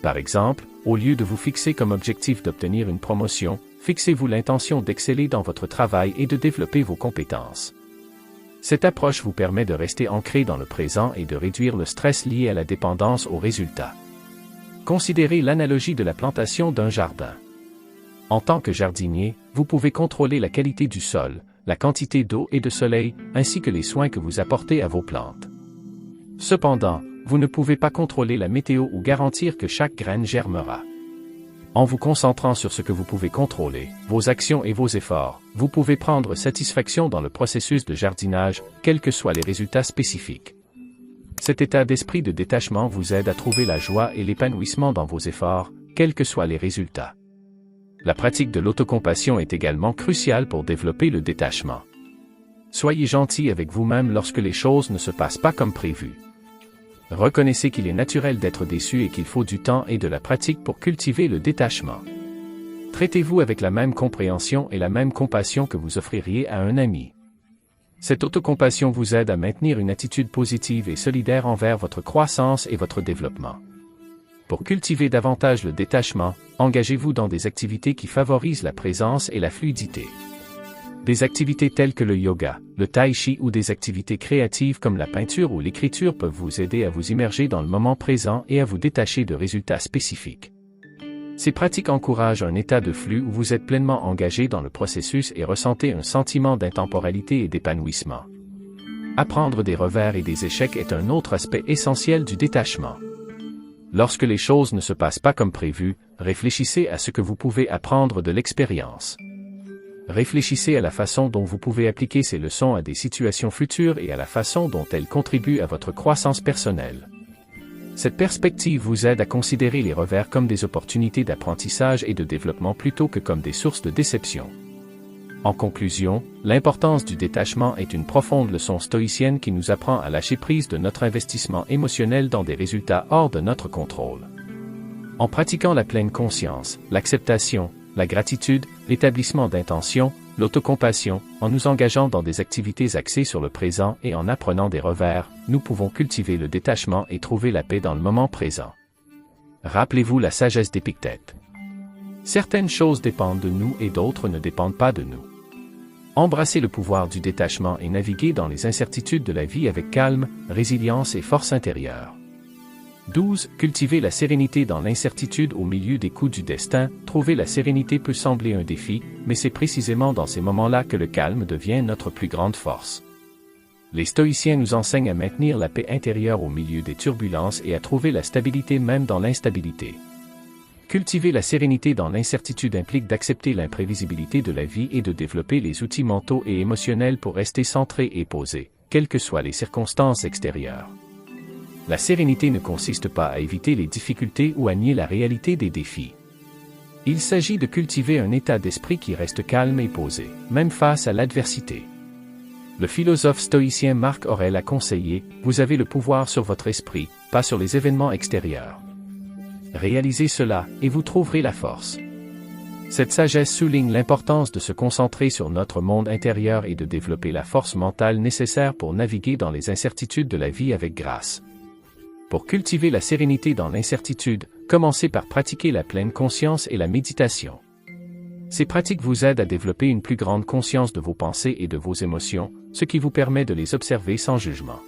Par exemple, au lieu de vous fixer comme objectif d'obtenir une promotion, fixez-vous l'intention d'exceller dans votre travail et de développer vos compétences. Cette approche vous permet de rester ancré dans le présent et de réduire le stress lié à la dépendance aux résultats. Considérez l'analogie de la plantation d'un jardin. En tant que jardinier, vous pouvez contrôler la qualité du sol, la quantité d'eau et de soleil, ainsi que les soins que vous apportez à vos plantes. Cependant, vous ne pouvez pas contrôler la météo ou garantir que chaque graine germera. En vous concentrant sur ce que vous pouvez contrôler, vos actions et vos efforts, vous pouvez prendre satisfaction dans le processus de jardinage, quels que soient les résultats spécifiques. Cet état d'esprit de détachement vous aide à trouver la joie et l'épanouissement dans vos efforts, quels que soient les résultats. La pratique de l'autocompassion est également cruciale pour développer le détachement. Soyez gentil avec vous-même lorsque les choses ne se passent pas comme prévu. Reconnaissez qu'il est naturel d'être déçu et qu'il faut du temps et de la pratique pour cultiver le détachement. Traitez-vous avec la même compréhension et la même compassion que vous offririez à un ami. Cette autocompassion vous aide à maintenir une attitude positive et solidaire envers votre croissance et votre développement. Pour cultiver davantage le détachement, engagez-vous dans des activités qui favorisent la présence et la fluidité. Des activités telles que le yoga, le tai chi ou des activités créatives comme la peinture ou l'écriture peuvent vous aider à vous immerger dans le moment présent et à vous détacher de résultats spécifiques. Ces pratiques encouragent un état de flux où vous êtes pleinement engagé dans le processus et ressentez un sentiment d'intemporalité et d'épanouissement. Apprendre des revers et des échecs est un autre aspect essentiel du détachement. Lorsque les choses ne se passent pas comme prévu, réfléchissez à ce que vous pouvez apprendre de l'expérience. Réfléchissez à la façon dont vous pouvez appliquer ces leçons à des situations futures et à la façon dont elles contribuent à votre croissance personnelle. Cette perspective vous aide à considérer les revers comme des opportunités d'apprentissage et de développement plutôt que comme des sources de déception. En conclusion, l'importance du détachement est une profonde leçon stoïcienne qui nous apprend à lâcher prise de notre investissement émotionnel dans des résultats hors de notre contrôle. En pratiquant la pleine conscience, l'acceptation, la gratitude, l'établissement d'intentions, l'autocompassion, en nous engageant dans des activités axées sur le présent et en apprenant des revers, nous pouvons cultiver le détachement et trouver la paix dans le moment présent. Rappelez-vous la sagesse d'Épictète. Certaines choses dépendent de nous et d'autres ne dépendent pas de nous. Embrassez le pouvoir du détachement et naviguez dans les incertitudes de la vie avec calme, résilience et force intérieure. 12. Cultiver la sérénité dans l'incertitude au milieu des coups du destin. Trouver la sérénité peut sembler un défi, mais c'est précisément dans ces moments-là que le calme devient notre plus grande force. Les stoïciens nous enseignent à maintenir la paix intérieure au milieu des turbulences et à trouver la stabilité même dans l'instabilité. Cultiver la sérénité dans l'incertitude implique d'accepter l'imprévisibilité de la vie et de développer les outils mentaux et émotionnels pour rester centré et posé, quelles que soient les circonstances extérieures. La sérénité ne consiste pas à éviter les difficultés ou à nier la réalité des défis. Il s'agit de cultiver un état d'esprit qui reste calme et posé, même face à l'adversité. Le philosophe stoïcien Marc Aurèle a conseillé « Vous avez le pouvoir sur votre esprit, pas sur les événements extérieurs. Réalisez cela, et vous trouverez la force. » Cette sagesse souligne l'importance de se concentrer sur notre monde intérieur et de développer la force mentale nécessaire pour naviguer dans les incertitudes de la vie avec grâce. Pour cultiver la sérénité dans l'incertitude, commencez par pratiquer la pleine conscience et la méditation. Ces pratiques vous aident à développer une plus grande conscience de vos pensées et de vos émotions, ce qui vous permet de les observer sans jugement.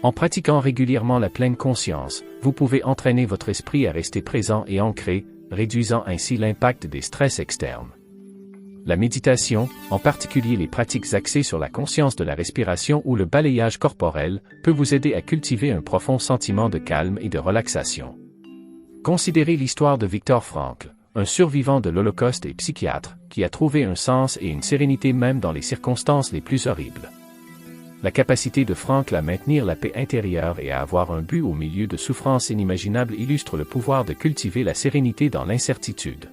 En pratiquant régulièrement la pleine conscience, vous pouvez entraîner votre esprit à rester présent et ancré, réduisant ainsi l'impact des stress externes. La méditation, en particulier les pratiques axées sur la conscience de la respiration ou le balayage corporel, peut vous aider à cultiver un profond sentiment de calme et de relaxation. Considérez l'histoire de Viktor Frankl, un survivant de l'Holocauste et psychiatre, qui a trouvé un sens et une sérénité même dans les circonstances les plus horribles. La capacité de Frankl à maintenir la paix intérieure et à avoir un but au milieu de souffrances inimaginables illustre le pouvoir de cultiver la sérénité dans l'incertitude.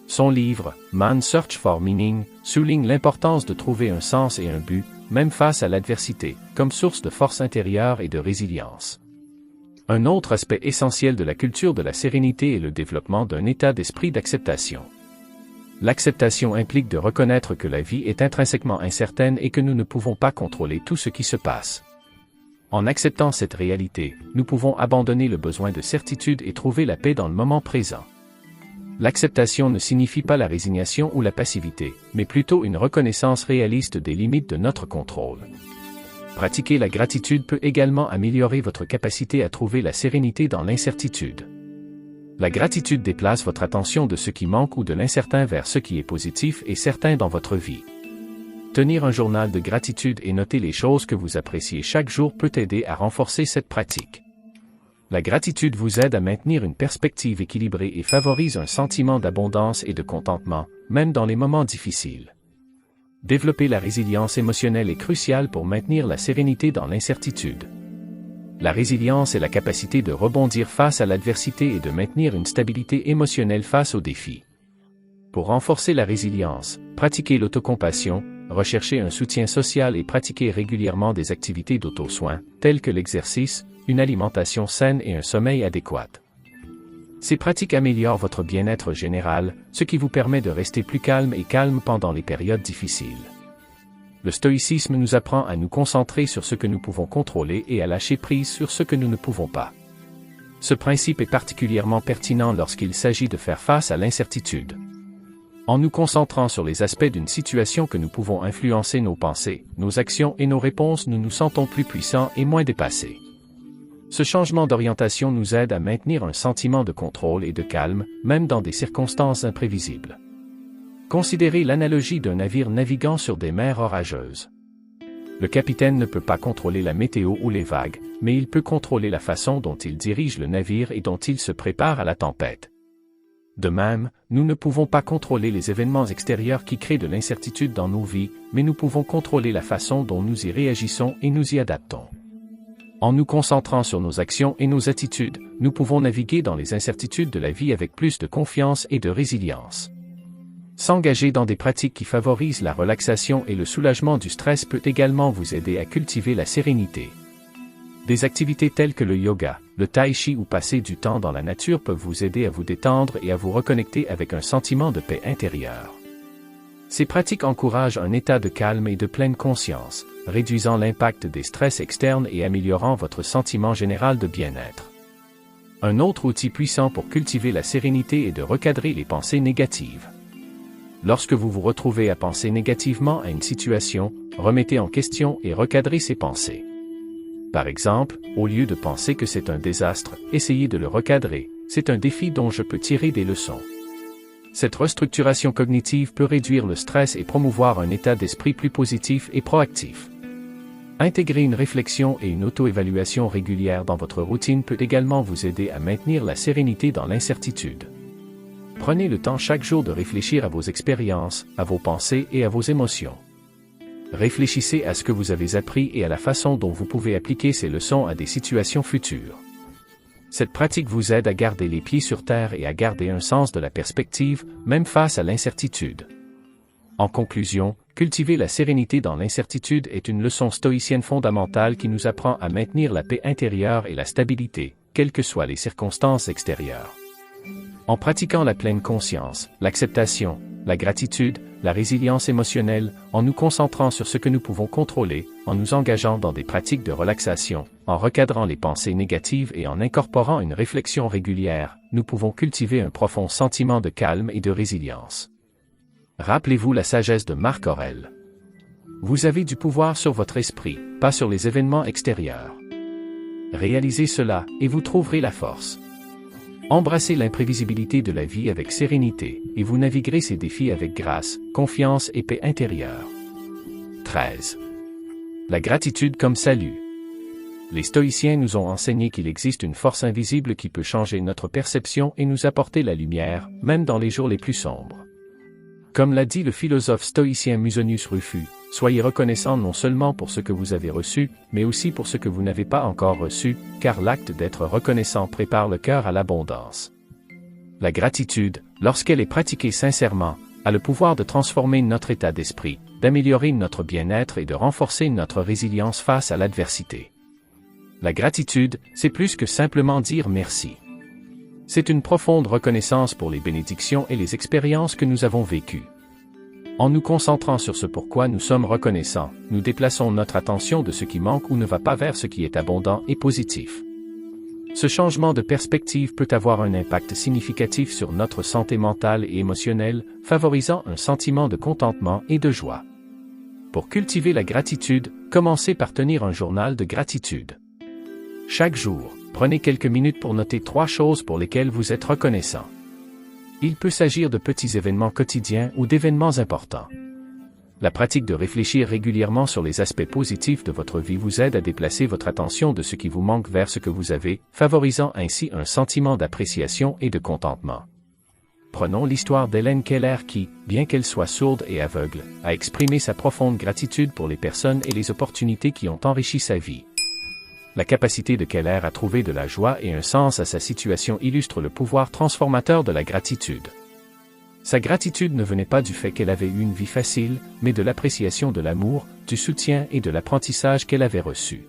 Son livre, Man's Search for Meaning, souligne l'importance de trouver un sens et un but, même face à l'adversité, comme source de force intérieure et de résilience. Un autre aspect essentiel de la culture de la sérénité est le développement d'un état d'esprit d'acceptation. L'acceptation implique de reconnaître que la vie est intrinsèquement incertaine et que nous ne pouvons pas contrôler tout ce qui se passe. En acceptant cette réalité, nous pouvons abandonner le besoin de certitude et trouver la paix dans le moment présent. L'acceptation ne signifie pas la résignation ou la passivité, mais plutôt une reconnaissance réaliste des limites de notre contrôle. Pratiquer la gratitude peut également améliorer votre capacité à trouver la sérénité dans l'incertitude. La gratitude déplace votre attention de ce qui manque ou de l'incertain vers ce qui est positif et certain dans votre vie. Tenir un journal de gratitude et noter les choses que vous appréciez chaque jour peut aider à renforcer cette pratique. La gratitude vous aide à maintenir une perspective équilibrée et favorise un sentiment d'abondance et de contentement, même dans les moments difficiles. Développer la résilience émotionnelle est crucial pour maintenir la sérénité dans l'incertitude. La résilience est la capacité de rebondir face à l'adversité et de maintenir une stabilité émotionnelle face aux défis. Pour renforcer la résilience, pratiquez l'autocompassion, recherchez un soutien social et pratiquez régulièrement des activités d'auto-soin, telles que l'exercice, une alimentation saine et un sommeil adéquat. Ces pratiques améliorent votre bien-être général, ce qui vous permet de rester plus calme pendant les périodes difficiles. Le stoïcisme nous apprend à nous concentrer sur ce que nous pouvons contrôler et à lâcher prise sur ce que nous ne pouvons pas. Ce principe est particulièrement pertinent lorsqu'il s'agit de faire face à l'incertitude. En nous concentrant sur les aspects d'une situation que nous pouvons influencer nos pensées, nos actions et nos réponses, nous nous sentons plus puissants et moins dépassés. Ce changement d'orientation nous aide à maintenir un sentiment de contrôle et de calme, même dans des circonstances imprévisibles. Considérez l'analogie d'un navire naviguant sur des mers orageuses. Le capitaine ne peut pas contrôler la météo ou les vagues, mais il peut contrôler la façon dont il dirige le navire et dont il se prépare à la tempête. De même, nous ne pouvons pas contrôler les événements extérieurs qui créent de l'incertitude dans nos vies, mais nous pouvons contrôler la façon dont nous y réagissons et nous y adaptons. En nous concentrant sur nos actions et nos attitudes, nous pouvons naviguer dans les incertitudes de la vie avec plus de confiance et de résilience. S'engager dans des pratiques qui favorisent la relaxation et le soulagement du stress peut également vous aider à cultiver la sérénité. Des activités telles que le yoga, le tai chi ou passer du temps dans la nature peuvent vous aider à vous détendre et à vous reconnecter avec un sentiment de paix intérieure. Ces pratiques encouragent un état de calme et de pleine conscience, réduisant l'impact des stress externes et améliorant votre sentiment général de bien-être. Un autre outil puissant pour cultiver la sérénité est de recadrer les pensées négatives. Lorsque vous vous retrouvez à penser négativement à une situation, remettez en question et recadrez ces pensées. Par exemple, au lieu de penser que c'est un désastre, essayez de le recadrer, c'est un défi dont je peux tirer des leçons. Cette restructuration cognitive peut réduire le stress et promouvoir un état d'esprit plus positif et proactif. Intégrer une réflexion et une auto-évaluation régulière dans votre routine peut également vous aider à maintenir la sérénité dans l'incertitude. Prenez le temps chaque jour de réfléchir à vos expériences, à vos pensées et à vos émotions. Réfléchissez à ce que vous avez appris et à la façon dont vous pouvez appliquer ces leçons à des situations futures. Cette pratique vous aide à garder les pieds sur terre et à garder un sens de la perspective, même face à l'incertitude. En conclusion, cultiver la sérénité dans l'incertitude est une leçon stoïcienne fondamentale qui nous apprend à maintenir la paix intérieure et la stabilité, quelles que soient les circonstances extérieures. En pratiquant la pleine conscience, l'acceptation, la gratitude, la résilience émotionnelle, en nous concentrant sur ce que nous pouvons contrôler, en nous engageant dans des pratiques de relaxation, en recadrant les pensées négatives et en incorporant une réflexion régulière, nous pouvons cultiver un profond sentiment de calme et de résilience. Rappelez-vous la sagesse de Marc Aurèle. Vous avez du pouvoir sur votre esprit, pas sur les événements extérieurs. Réalisez cela, et vous trouverez la force. Embrassez l'imprévisibilité de la vie avec sérénité, et vous naviguerez ces défis avec grâce, confiance et paix intérieure. 13. La gratitude comme salut. Les stoïciens nous ont enseigné qu'il existe une force invisible qui peut changer notre perception et nous apporter la lumière, même dans les jours les plus sombres. Comme l'a dit le philosophe stoïcien Musonius Rufus, soyez reconnaissants non seulement pour ce que vous avez reçu, mais aussi pour ce que vous n'avez pas encore reçu, car l'acte d'être reconnaissant prépare le cœur à l'abondance. La gratitude, lorsqu'elle est pratiquée sincèrement, a le pouvoir de transformer notre état d'esprit, d'améliorer notre bien-être et de renforcer notre résilience face à l'adversité. La gratitude, c'est plus que simplement dire merci. C'est une profonde reconnaissance pour les bénédictions et les expériences que nous avons vécues. En nous concentrant sur ce pourquoi nous sommes reconnaissants, nous déplaçons notre attention de ce qui manque ou ne va pas vers ce qui est abondant et positif. Ce changement de perspective peut avoir un impact significatif sur notre santé mentale et émotionnelle, favorisant un sentiment de contentement et de joie. Pour cultiver la gratitude, commencez par tenir un journal de gratitude. Chaque jour, prenez quelques minutes pour noter 3 choses pour lesquelles vous êtes reconnaissant. Il peut s'agir de petits événements quotidiens ou d'événements importants. La pratique de réfléchir régulièrement sur les aspects positifs de votre vie vous aide à déplacer votre attention de ce qui vous manque vers ce que vous avez, favorisant ainsi un sentiment d'appréciation et de contentement. Prenons l'histoire d'Helen Keller qui, bien qu'elle soit sourde et aveugle, a exprimé sa profonde gratitude pour les personnes et les opportunités qui ont enrichi sa vie. La capacité de Keller à trouver de la joie et un sens à sa situation illustre le pouvoir transformateur de la gratitude. Sa gratitude ne venait pas du fait qu'elle avait eu une vie facile, mais de l'appréciation de l'amour, du soutien et de l'apprentissage qu'elle avait reçu.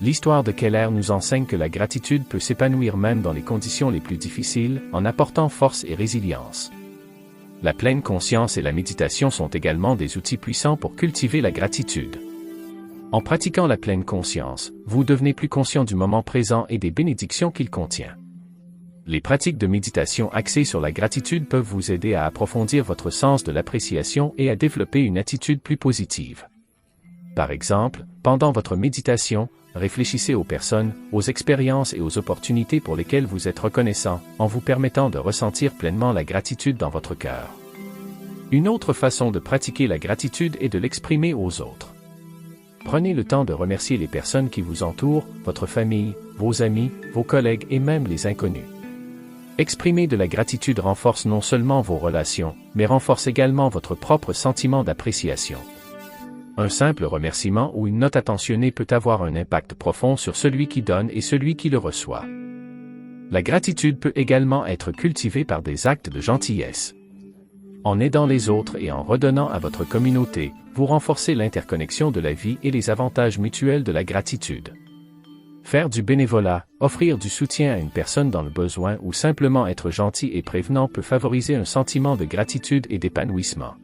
L'histoire de Keller nous enseigne que la gratitude peut s'épanouir même dans les conditions les plus difficiles, en apportant force et résilience. La pleine conscience et la méditation sont également des outils puissants pour cultiver la gratitude. En pratiquant la pleine conscience, vous devenez plus conscient du moment présent et des bénédictions qu'il contient. Les pratiques de méditation axées sur la gratitude peuvent vous aider à approfondir votre sens de l'appréciation et à développer une attitude plus positive. Par exemple, pendant votre méditation, réfléchissez aux personnes, aux expériences et aux opportunités pour lesquelles vous êtes reconnaissant, en vous permettant de ressentir pleinement la gratitude dans votre cœur. Une autre façon de pratiquer la gratitude est de l'exprimer aux autres. Prenez le temps de remercier les personnes qui vous entourent, votre famille, vos amis, vos collègues et même les inconnus. Exprimer de la gratitude renforce non seulement vos relations, mais renforce également votre propre sentiment d'appréciation. Un simple remerciement ou une note attentionnée peut avoir un impact profond sur celui qui donne et celui qui le reçoit. La gratitude peut également être cultivée par des actes de gentillesse. En aidant les autres et en redonnant à votre communauté, vous renforcez l'interconnexion de la vie et les avantages mutuels de la gratitude. Faire du bénévolat, offrir du soutien à une personne dans le besoin ou simplement être gentil et prévenant peut favoriser un sentiment de gratitude et d'épanouissement.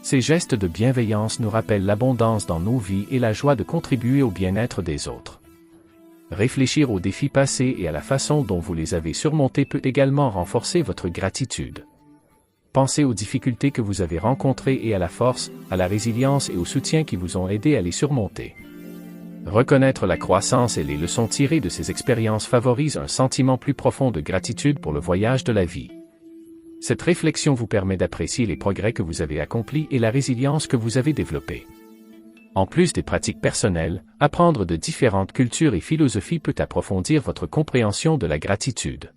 Ces gestes de bienveillance nous rappellent l'abondance dans nos vies et la joie de contribuer au bien-être des autres. Réfléchir aux défis passés et à la façon dont vous les avez surmontés peut également renforcer votre gratitude. Pensez aux difficultés que vous avez rencontrées et à la force, à la résilience et au soutien qui vous ont aidé à les surmonter. Reconnaître la croissance et les leçons tirées de ces expériences favorise un sentiment plus profond de gratitude pour le voyage de la vie. Cette réflexion vous permet d'apprécier les progrès que vous avez accomplis et la résilience que vous avez développée. En plus des pratiques personnelles, apprendre de différentes cultures et philosophies peut approfondir votre compréhension de la gratitude.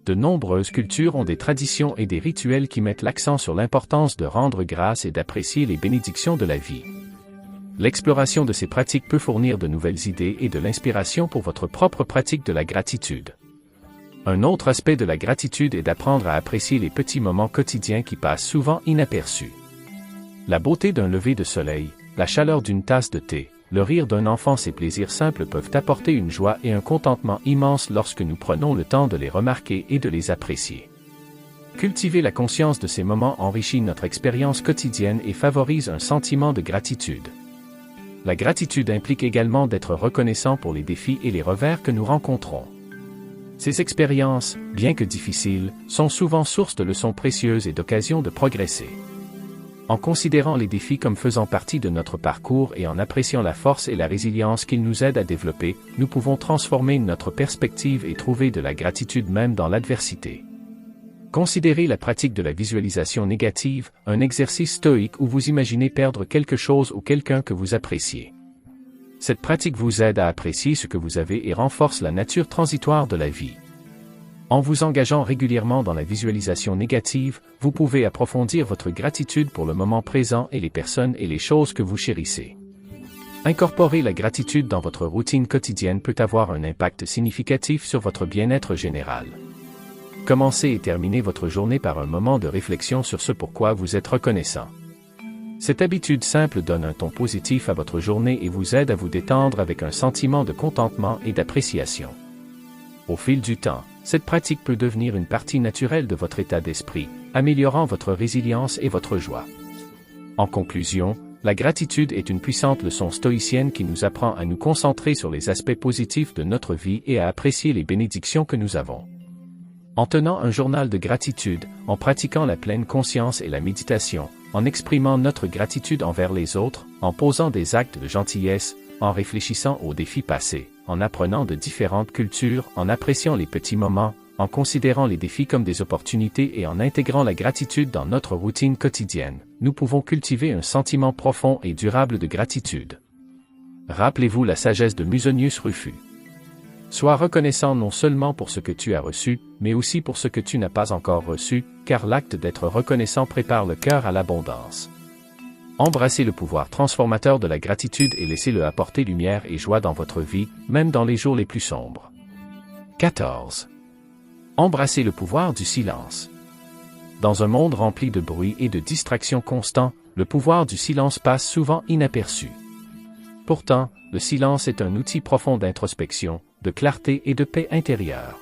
De nombreuses cultures ont des traditions et des rituels qui mettent l'accent sur l'importance de rendre grâce et d'apprécier les bénédictions de la vie. L'exploration de ces pratiques peut fournir de nouvelles idées et de l'inspiration pour votre propre pratique de la gratitude. Un autre aspect de la gratitude est d'apprendre à apprécier les petits moments quotidiens qui passent souvent inaperçus. La beauté d'un lever de soleil, la chaleur d'une tasse de thé, le rire d'un enfant, ces plaisirs simples peuvent apporter une joie et un contentement immense lorsque nous prenons le temps de les remarquer et de les apprécier. Cultiver la conscience de ces moments enrichit notre expérience quotidienne et favorise un sentiment de gratitude. La gratitude implique également d'être reconnaissant pour les défis et les revers que nous rencontrons. Ces expériences, bien que difficiles, sont souvent source de leçons précieuses et d'occasions de progresser. En considérant les défis comme faisant partie de notre parcours et en appréciant la force et la résilience qu'ils nous aident à développer, nous pouvons transformer notre perspective et trouver de la gratitude même dans l'adversité. Considérez la pratique de la visualisation négative, un exercice stoïque où vous imaginez perdre quelque chose ou quelqu'un que vous appréciez. Cette pratique vous aide à apprécier ce que vous avez et renforce la nature transitoire de la vie. En vous engageant régulièrement dans la visualisation négative, vous pouvez approfondir votre gratitude pour le moment présent et les personnes et les choses que vous chérissez. Incorporer la gratitude dans votre routine quotidienne peut avoir un impact significatif sur votre bien-être général. Commencez et terminez votre journée par un moment de réflexion sur ce pourquoi vous êtes reconnaissant. Cette habitude simple donne un ton positif à votre journée et vous aide à vous détendre avec un sentiment de contentement et d'appréciation. Au fil du temps, cette pratique peut devenir une partie naturelle de votre état d'esprit, améliorant votre résilience et votre joie. En conclusion, La gratitude est une puissante leçon stoïcienne qui nous apprend à nous concentrer sur les aspects positifs de notre vie et à apprécier les bénédictions que nous avons. En tenant un journal de gratitude, en pratiquant la pleine conscience et la méditation, en exprimant notre gratitude envers les autres, en posant des actes de gentillesse, en réfléchissant aux défis passés, en apprenant de différentes cultures, en appréciant les petits moments, en considérant les défis comme des opportunités et en intégrant la gratitude dans notre routine quotidienne, nous pouvons cultiver un sentiment profond et durable de gratitude. Rappelez-vous la sagesse de Musonius Rufus. Sois reconnaissant non seulement pour ce que tu as reçu, mais aussi pour ce que tu n'as pas encore reçu, car l'acte d'être reconnaissant prépare le cœur à l'abondance. Embrassez le pouvoir transformateur de la gratitude et laissez-le apporter lumière et joie dans votre vie, même dans les jours les plus sombres. 14. Embrassez le pouvoir du silence. Dans un monde rempli de bruit et de distractions constants, le pouvoir du silence passe souvent inaperçu. Pourtant, le silence est un outil profond d'introspection, de clarté et de paix intérieure.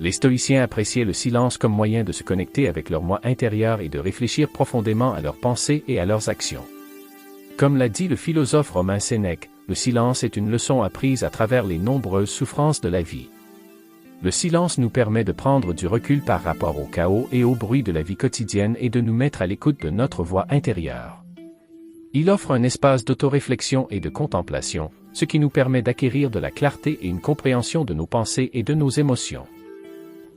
Les stoïciens appréciaient le silence comme moyen de se connecter avec leur moi intérieur et de réfléchir profondément à leurs pensées et à leurs actions. Comme l'a dit le philosophe romain Sénèque, le silence est une leçon apprise à travers les nombreuses souffrances de la vie. Le silence nous permet de prendre du recul par rapport au chaos et au bruit de la vie quotidienne et de nous mettre à l'écoute de notre voix intérieure. Il offre un espace d'autoréflexion et de contemplation, ce qui nous permet d'acquérir de la clarté et une compréhension de nos pensées et de nos émotions.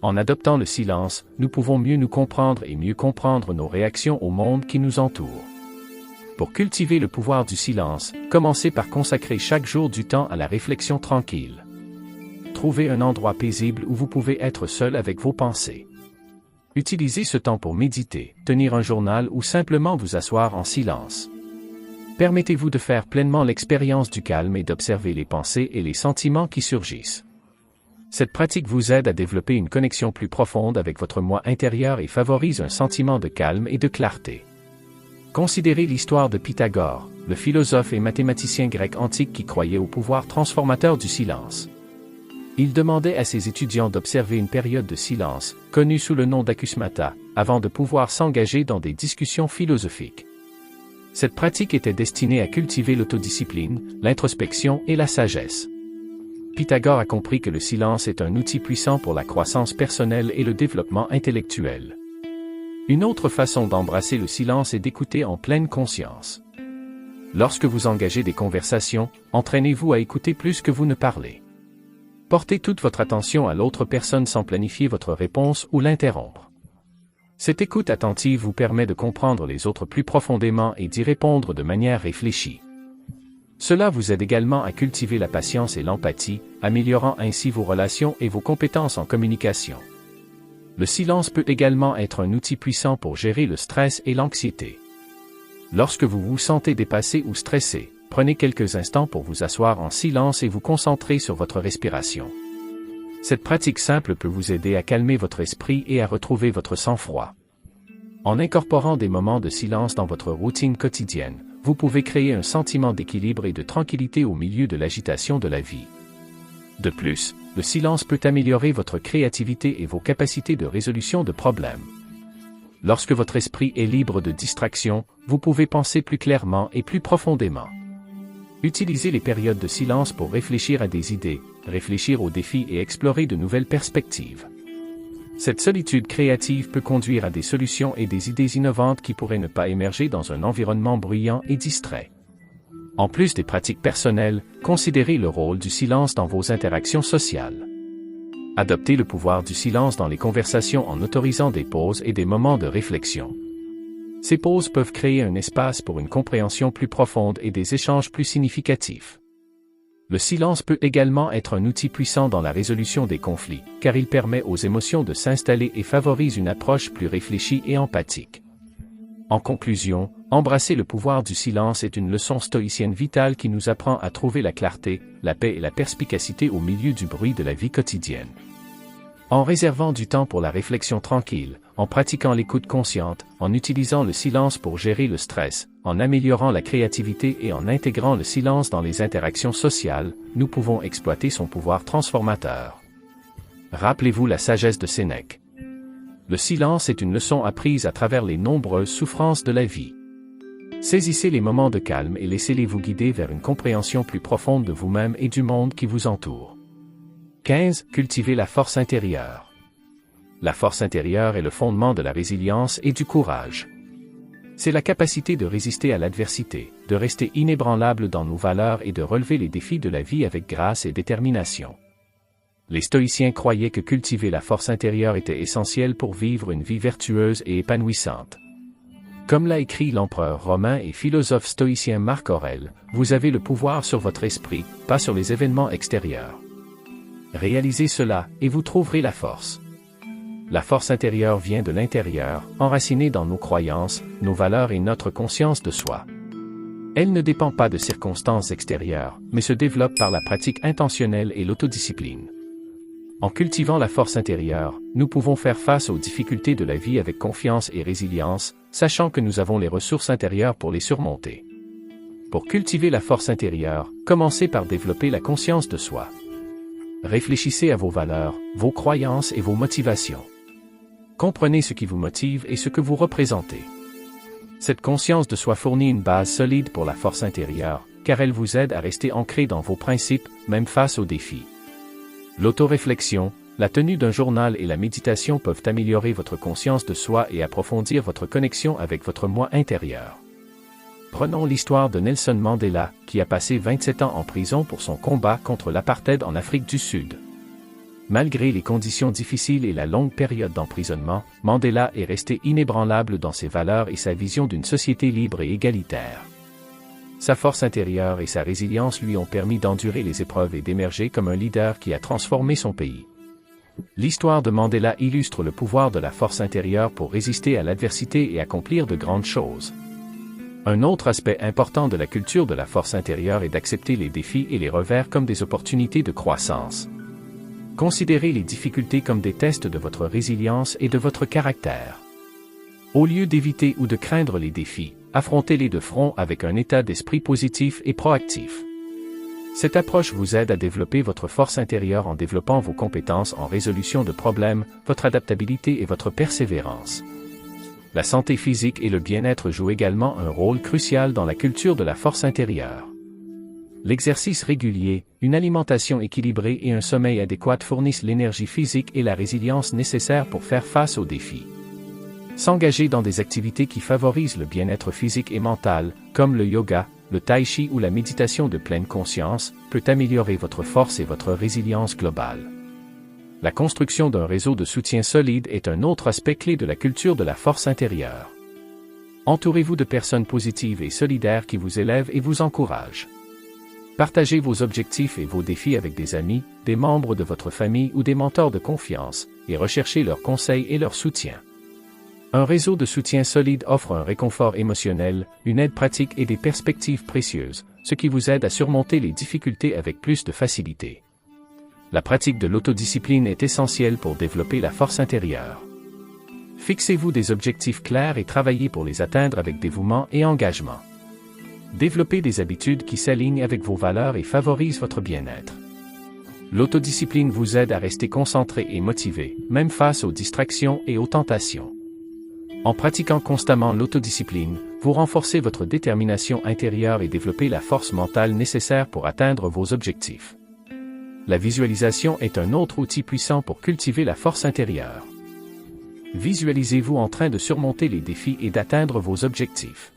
En adoptant le silence, nous pouvons mieux nous comprendre et mieux comprendre nos réactions au monde qui nous entoure. Pour cultiver le pouvoir du silence, commencez par consacrer chaque jour du temps à la réflexion tranquille. Trouvez un endroit paisible où vous pouvez être seul avec vos pensées. Utilisez ce temps pour méditer, tenir un journal ou simplement vous asseoir en silence. Permettez-vous de faire pleinement l'expérience du calme et d'observer les pensées et les sentiments qui surgissent. Cette pratique vous aide à développer une connexion plus profonde avec votre moi intérieur et favorise un sentiment de calme et de clarté. Considérez l'histoire de Pythagore, le philosophe et mathématicien grec antique qui croyait au pouvoir transformateur du silence. Il demandait à ses étudiants d'observer une période de silence, connue sous le nom d'akusmata, avant de pouvoir s'engager dans des discussions philosophiques. Cette pratique était destinée à cultiver l'autodiscipline, l'introspection et la sagesse. Pythagore a compris que le silence est un outil puissant pour la croissance personnelle et le développement intellectuel. Une autre façon d'embrasser le silence est d'écouter en pleine conscience. Lorsque vous engagez des conversations, entraînez-vous à écouter plus que vous ne parlez. Portez toute votre attention à l'autre personne sans planifier votre réponse ou l'interrompre. Cette écoute attentive vous permet de comprendre les autres plus profondément et d'y répondre de manière réfléchie. Cela vous aide également à cultiver la patience et l'empathie, améliorant ainsi vos relations et vos compétences en communication. Le silence peut également être un outil puissant pour gérer le stress et l'anxiété. Lorsque vous vous sentez dépassé ou stressé, prenez quelques instants pour vous asseoir en silence et vous concentrer sur votre respiration. Cette pratique simple peut vous aider à calmer votre esprit et à retrouver votre sang-froid. En incorporant des moments de silence dans votre routine quotidienne, vous pouvez créer un sentiment d'équilibre et de tranquillité au milieu de l'agitation de la vie. De plus, le silence peut améliorer votre créativité et vos capacités de résolution de problèmes. Lorsque votre esprit est libre de distractions, vous pouvez penser plus clairement et plus profondément. Utilisez les périodes de silence pour réfléchir à des idées, réfléchir aux défis et explorer de nouvelles perspectives. Cette solitude créative peut conduire à des solutions et des idées innovantes qui pourraient ne pas émerger dans un environnement bruyant et distrait. En plus des pratiques personnelles, considérez le rôle du silence dans vos interactions sociales. Adoptez le pouvoir du silence dans les conversations en autorisant des pauses et des moments de réflexion. Ces pauses peuvent créer un espace pour une compréhension plus profonde et des échanges plus significatifs. Le silence peut également être un outil puissant dans la résolution des conflits, car il permet aux émotions de s'installer et favorise une approche plus réfléchie et empathique. En conclusion, embrasser le pouvoir du silence est une leçon stoïcienne vitale qui nous apprend à trouver la clarté, la paix et la perspicacité au milieu du bruit de la vie quotidienne. En réservant du temps pour la réflexion tranquille, en pratiquant l'écoute consciente, en utilisant le silence pour gérer le stress, en améliorant la créativité et en intégrant le silence dans les interactions sociales, nous pouvons exploiter son pouvoir transformateur. Rappelez-vous la sagesse de Sénèque. Le silence est une leçon apprise à travers les nombreuses souffrances de la vie. Saisissez les moments de calme et laissez-les vous guider vers une compréhension plus profonde de vous-même et du monde qui vous entoure. 15. Cultivez la force intérieure. La force intérieure est le fondement de la résilience et du courage. C'est la capacité de résister à l'adversité, de rester inébranlable dans nos valeurs et de relever les défis de la vie avec grâce et détermination. Les stoïciens croyaient que cultiver la force intérieure était essentiel pour vivre une vie vertueuse et épanouissante. Comme l'a écrit l'empereur romain et philosophe stoïcien Marc Aurèle, vous avez le pouvoir sur votre esprit, pas sur les événements extérieurs. Réalisez cela, et vous trouverez la force. La force intérieure vient de l'intérieur, enracinée dans nos croyances, nos valeurs et notre conscience de soi. Elle ne dépend pas de circonstances extérieures, mais se développe par la pratique intentionnelle et l'autodiscipline. En cultivant la force intérieure, nous pouvons faire face aux difficultés de la vie avec confiance et résilience, sachant que nous avons les ressources intérieures pour les surmonter. Pour cultiver la force intérieure, commencez par développer la conscience de soi. Réfléchissez à vos valeurs, vos croyances et vos motivations. Comprenez ce qui vous motive et ce que vous représentez. Cette conscience de soi fournit une base solide pour la force intérieure, car elle vous aide à rester ancré dans vos principes, même face aux défis. L'autoréflexion, la tenue d'un journal et la méditation peuvent améliorer votre conscience de soi et approfondir votre connexion avec votre moi intérieur. Prenons l'histoire de Nelson Mandela, qui a passé 27 ans en prison pour son combat contre l'apartheid en Afrique du Sud. Malgré les conditions difficiles et la longue période d'emprisonnement, Mandela est resté inébranlable dans ses valeurs et sa vision d'une société libre et égalitaire. Sa force intérieure et sa résilience lui ont permis d'endurer les épreuves et d'émerger comme un leader qui a transformé son pays. L'histoire de Mandela illustre le pouvoir de la force intérieure pour résister à l'adversité et accomplir de grandes choses. Un autre aspect important de la culture de la force intérieure est d'accepter les défis et les revers comme des opportunités de croissance. Considérez les difficultés comme des tests de votre résilience et de votre caractère. Au lieu d'éviter ou de craindre les défis, affrontez-les de front avec un état d'esprit positif et proactif. Cette approche vous aide à développer votre force intérieure en développant vos compétences en résolution de problèmes, votre adaptabilité et votre persévérance. La santé physique et le bien-être jouent également un rôle crucial dans la culture de la force intérieure. L'exercice régulier, une alimentation équilibrée et un sommeil adéquat fournissent l'énergie physique et la résilience nécessaires pour faire face aux défis. S'engager dans des activités qui favorisent le bien-être physique et mental, comme le yoga, le tai chi ou la méditation de pleine conscience, peut améliorer votre force et votre résilience globale. La construction d'un réseau de soutien solide est un autre aspect clé de la culture de la force intérieure. Entourez-vous de personnes positives et solidaires qui vous élèvent et vous encouragent. Partagez vos objectifs et vos défis avec des amis, des membres de votre famille ou des mentors de confiance, et recherchez leurs conseils et leur soutien. Un réseau de soutien solide offre un réconfort émotionnel, une aide pratique et des perspectives précieuses, ce qui vous aide à surmonter les difficultés avec plus de facilité. La pratique de l'autodiscipline est essentielle pour développer la force intérieure. Fixez-vous des objectifs clairs et travaillez pour les atteindre avec dévouement et engagement. Développez des habitudes qui s'alignent avec vos valeurs et favorisent votre bien-être. L'autodiscipline vous aide à rester concentré et motivé, même face aux distractions et aux tentations. En pratiquant constamment l'autodiscipline, vous renforcez votre détermination intérieure et développez la force mentale nécessaire pour atteindre vos objectifs. La visualisation est un autre outil puissant pour cultiver la force intérieure. Visualisez-vous en train de surmonter les défis et d'atteindre vos objectifs.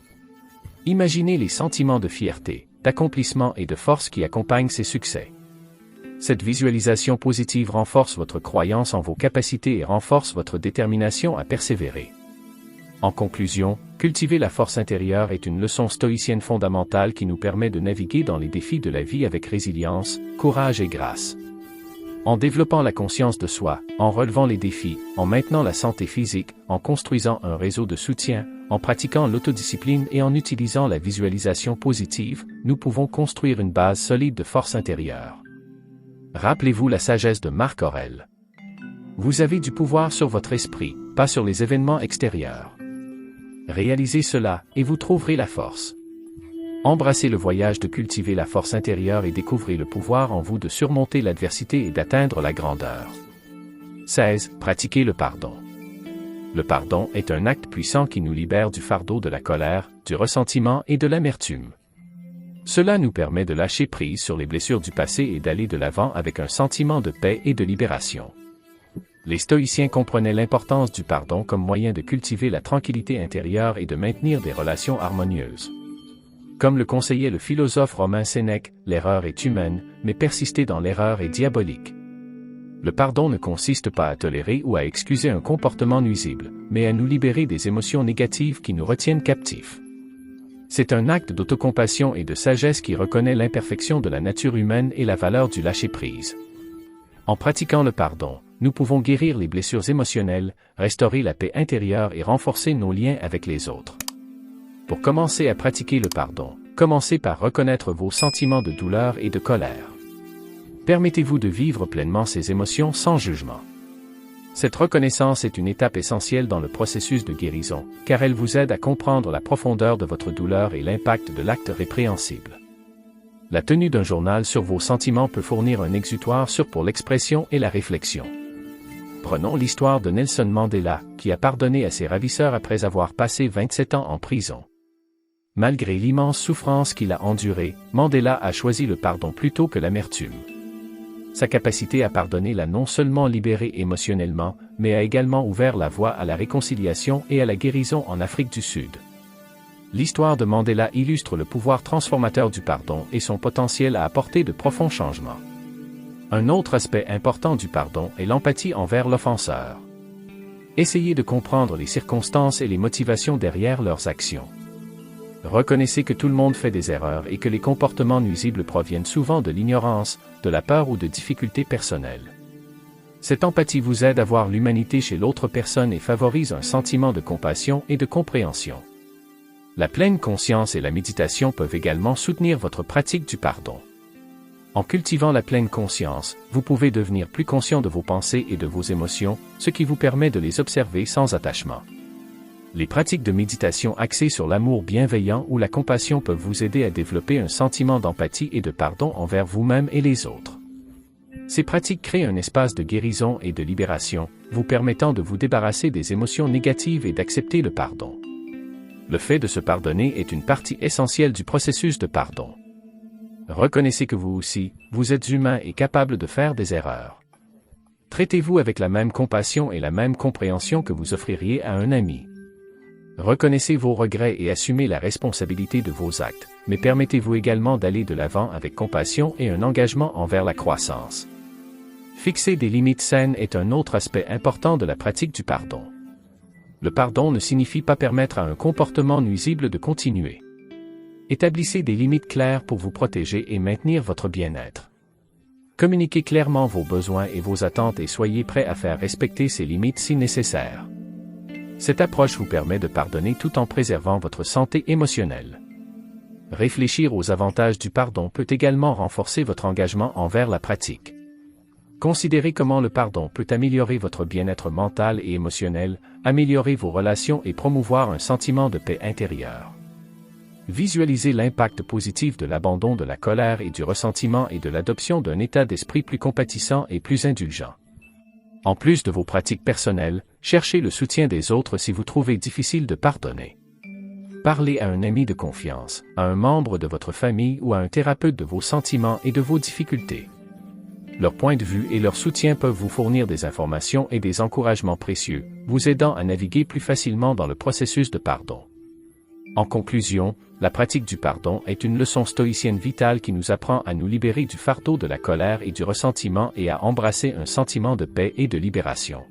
Imaginez les sentiments de fierté, d'accomplissement et de force qui accompagnent ces succès. Cette visualisation positive renforce votre croyance en vos capacités et renforce votre détermination à persévérer. En conclusion, cultiver la force intérieure est une leçon stoïcienne fondamentale qui nous permet de naviguer dans les défis de la vie avec résilience, courage et grâce. En développant la conscience de soi, en relevant les défis, en maintenant la santé physique, en construisant un réseau de soutien, en pratiquant l'autodiscipline et en utilisant la visualisation positive, nous pouvons construire une base solide de force intérieure. Rappelez-vous la sagesse de Marc Aurèle. Vous avez du pouvoir sur votre esprit, pas sur les événements extérieurs. Réalisez cela, et vous trouverez la force. Embrassez le voyage de cultiver la force intérieure et découvrez le pouvoir en vous de surmonter l'adversité et d'atteindre la grandeur. 16. Pratiquez le pardon. Le pardon est un acte puissant qui nous libère du fardeau de la colère, du ressentiment et de l'amertume. Cela nous permet de lâcher prise sur les blessures du passé et d'aller de l'avant avec un sentiment de paix et de libération. Les stoïciens comprenaient l'importance du pardon comme moyen de cultiver la tranquillité intérieure et de maintenir des relations harmonieuses. Comme le conseillait le philosophe romain Sénèque, l'erreur est humaine, mais persister dans l'erreur est diabolique. Le pardon ne consiste pas à tolérer ou à excuser un comportement nuisible, mais à nous libérer des émotions négatives qui nous retiennent captifs. C'est un acte d'autocompassion et de sagesse qui reconnaît l'imperfection de la nature humaine et la valeur du lâcher-prise. En pratiquant le pardon, nous pouvons guérir les blessures émotionnelles, restaurer la paix intérieure et renforcer nos liens avec les autres. Pour commencer à pratiquer le pardon, commencez par reconnaître vos sentiments de douleur et de colère. Permettez-vous de vivre pleinement ces émotions sans jugement. Cette reconnaissance est une étape essentielle dans le processus de guérison, car elle vous aide à comprendre la profondeur de votre douleur et l'impact de l'acte répréhensible. La tenue d'un journal sur vos sentiments peut fournir un exutoire sûr pour l'expression et la réflexion. Prenons l'histoire de Nelson Mandela, qui a pardonné à ses ravisseurs après avoir passé 27 ans en prison. Malgré l'immense souffrance qu'il a endurée, Mandela a choisi le pardon plutôt que l'amertume. Sa capacité à pardonner l'a non seulement libéré émotionnellement, mais a également ouvert la voie à la réconciliation et à la guérison en Afrique du Sud. L'histoire de Mandela illustre le pouvoir transformateur du pardon et son potentiel à apporter de profonds changements. Un autre aspect important du pardon est l'empathie envers l'offenseur. Essayez de comprendre les circonstances et les motivations derrière leurs actions. Reconnaissez que tout le monde fait des erreurs et que les comportements nuisibles proviennent souvent de l'ignorance, de la peur ou de difficultés personnelles. Cette empathie vous aide à voir l'humanité chez l'autre personne et favorise un sentiment de compassion et de compréhension. La pleine conscience et la méditation peuvent également soutenir votre pratique du pardon. En cultivant la pleine conscience, vous pouvez devenir plus conscient de vos pensées et de vos émotions, ce qui vous permet de les observer sans attachement. Les pratiques de méditation axées sur l'amour bienveillant ou la compassion peuvent vous aider à développer un sentiment d'empathie et de pardon envers vous-même et les autres. Ces pratiques créent un espace de guérison et de libération, vous permettant de vous débarrasser des émotions négatives et d'accepter le pardon. Le fait de se pardonner est une partie essentielle du processus de pardon. Reconnaissez que vous aussi, vous êtes humain et capable de faire des erreurs. Traitez-vous avec la même compassion et la même compréhension que vous offririez à un ami. Reconnaissez vos regrets et assumez la responsabilité de vos actes, mais permettez-vous également d'aller de l'avant avec compassion et un engagement envers la croissance. Fixer des limites saines est un autre aspect important de la pratique du pardon. Le pardon ne signifie pas permettre à un comportement nuisible de continuer. Établissez des limites claires pour vous protéger et maintenir votre bien-être. Communiquez clairement vos besoins et vos attentes et soyez prêt à faire respecter ces limites si nécessaire. Cette approche vous permet de pardonner tout en préservant votre santé émotionnelle. Réfléchir aux avantages du pardon peut également renforcer votre engagement envers la pratique. Considérez comment le pardon peut améliorer votre bien-être mental et émotionnel, améliorer vos relations et promouvoir un sentiment de paix intérieure. Visualisez l'impact positif de l'abandon de la colère et du ressentiment et de l'adoption d'un état d'esprit plus compatissant et plus indulgent. En plus de vos pratiques personnelles, cherchez le soutien des autres si vous trouvez difficile de pardonner. Parlez à un ami de confiance, à un membre de votre famille ou à un thérapeute de vos sentiments et de vos difficultés. Leur point de vue et leur soutien peuvent vous fournir des informations et des encouragements précieux, vous aidant à naviguer plus facilement dans le processus de pardon. En conclusion, la pratique du pardon est une leçon stoïcienne vitale qui nous apprend à nous libérer du fardeau de la colère et du ressentiment et à embrasser un sentiment de paix et de libération.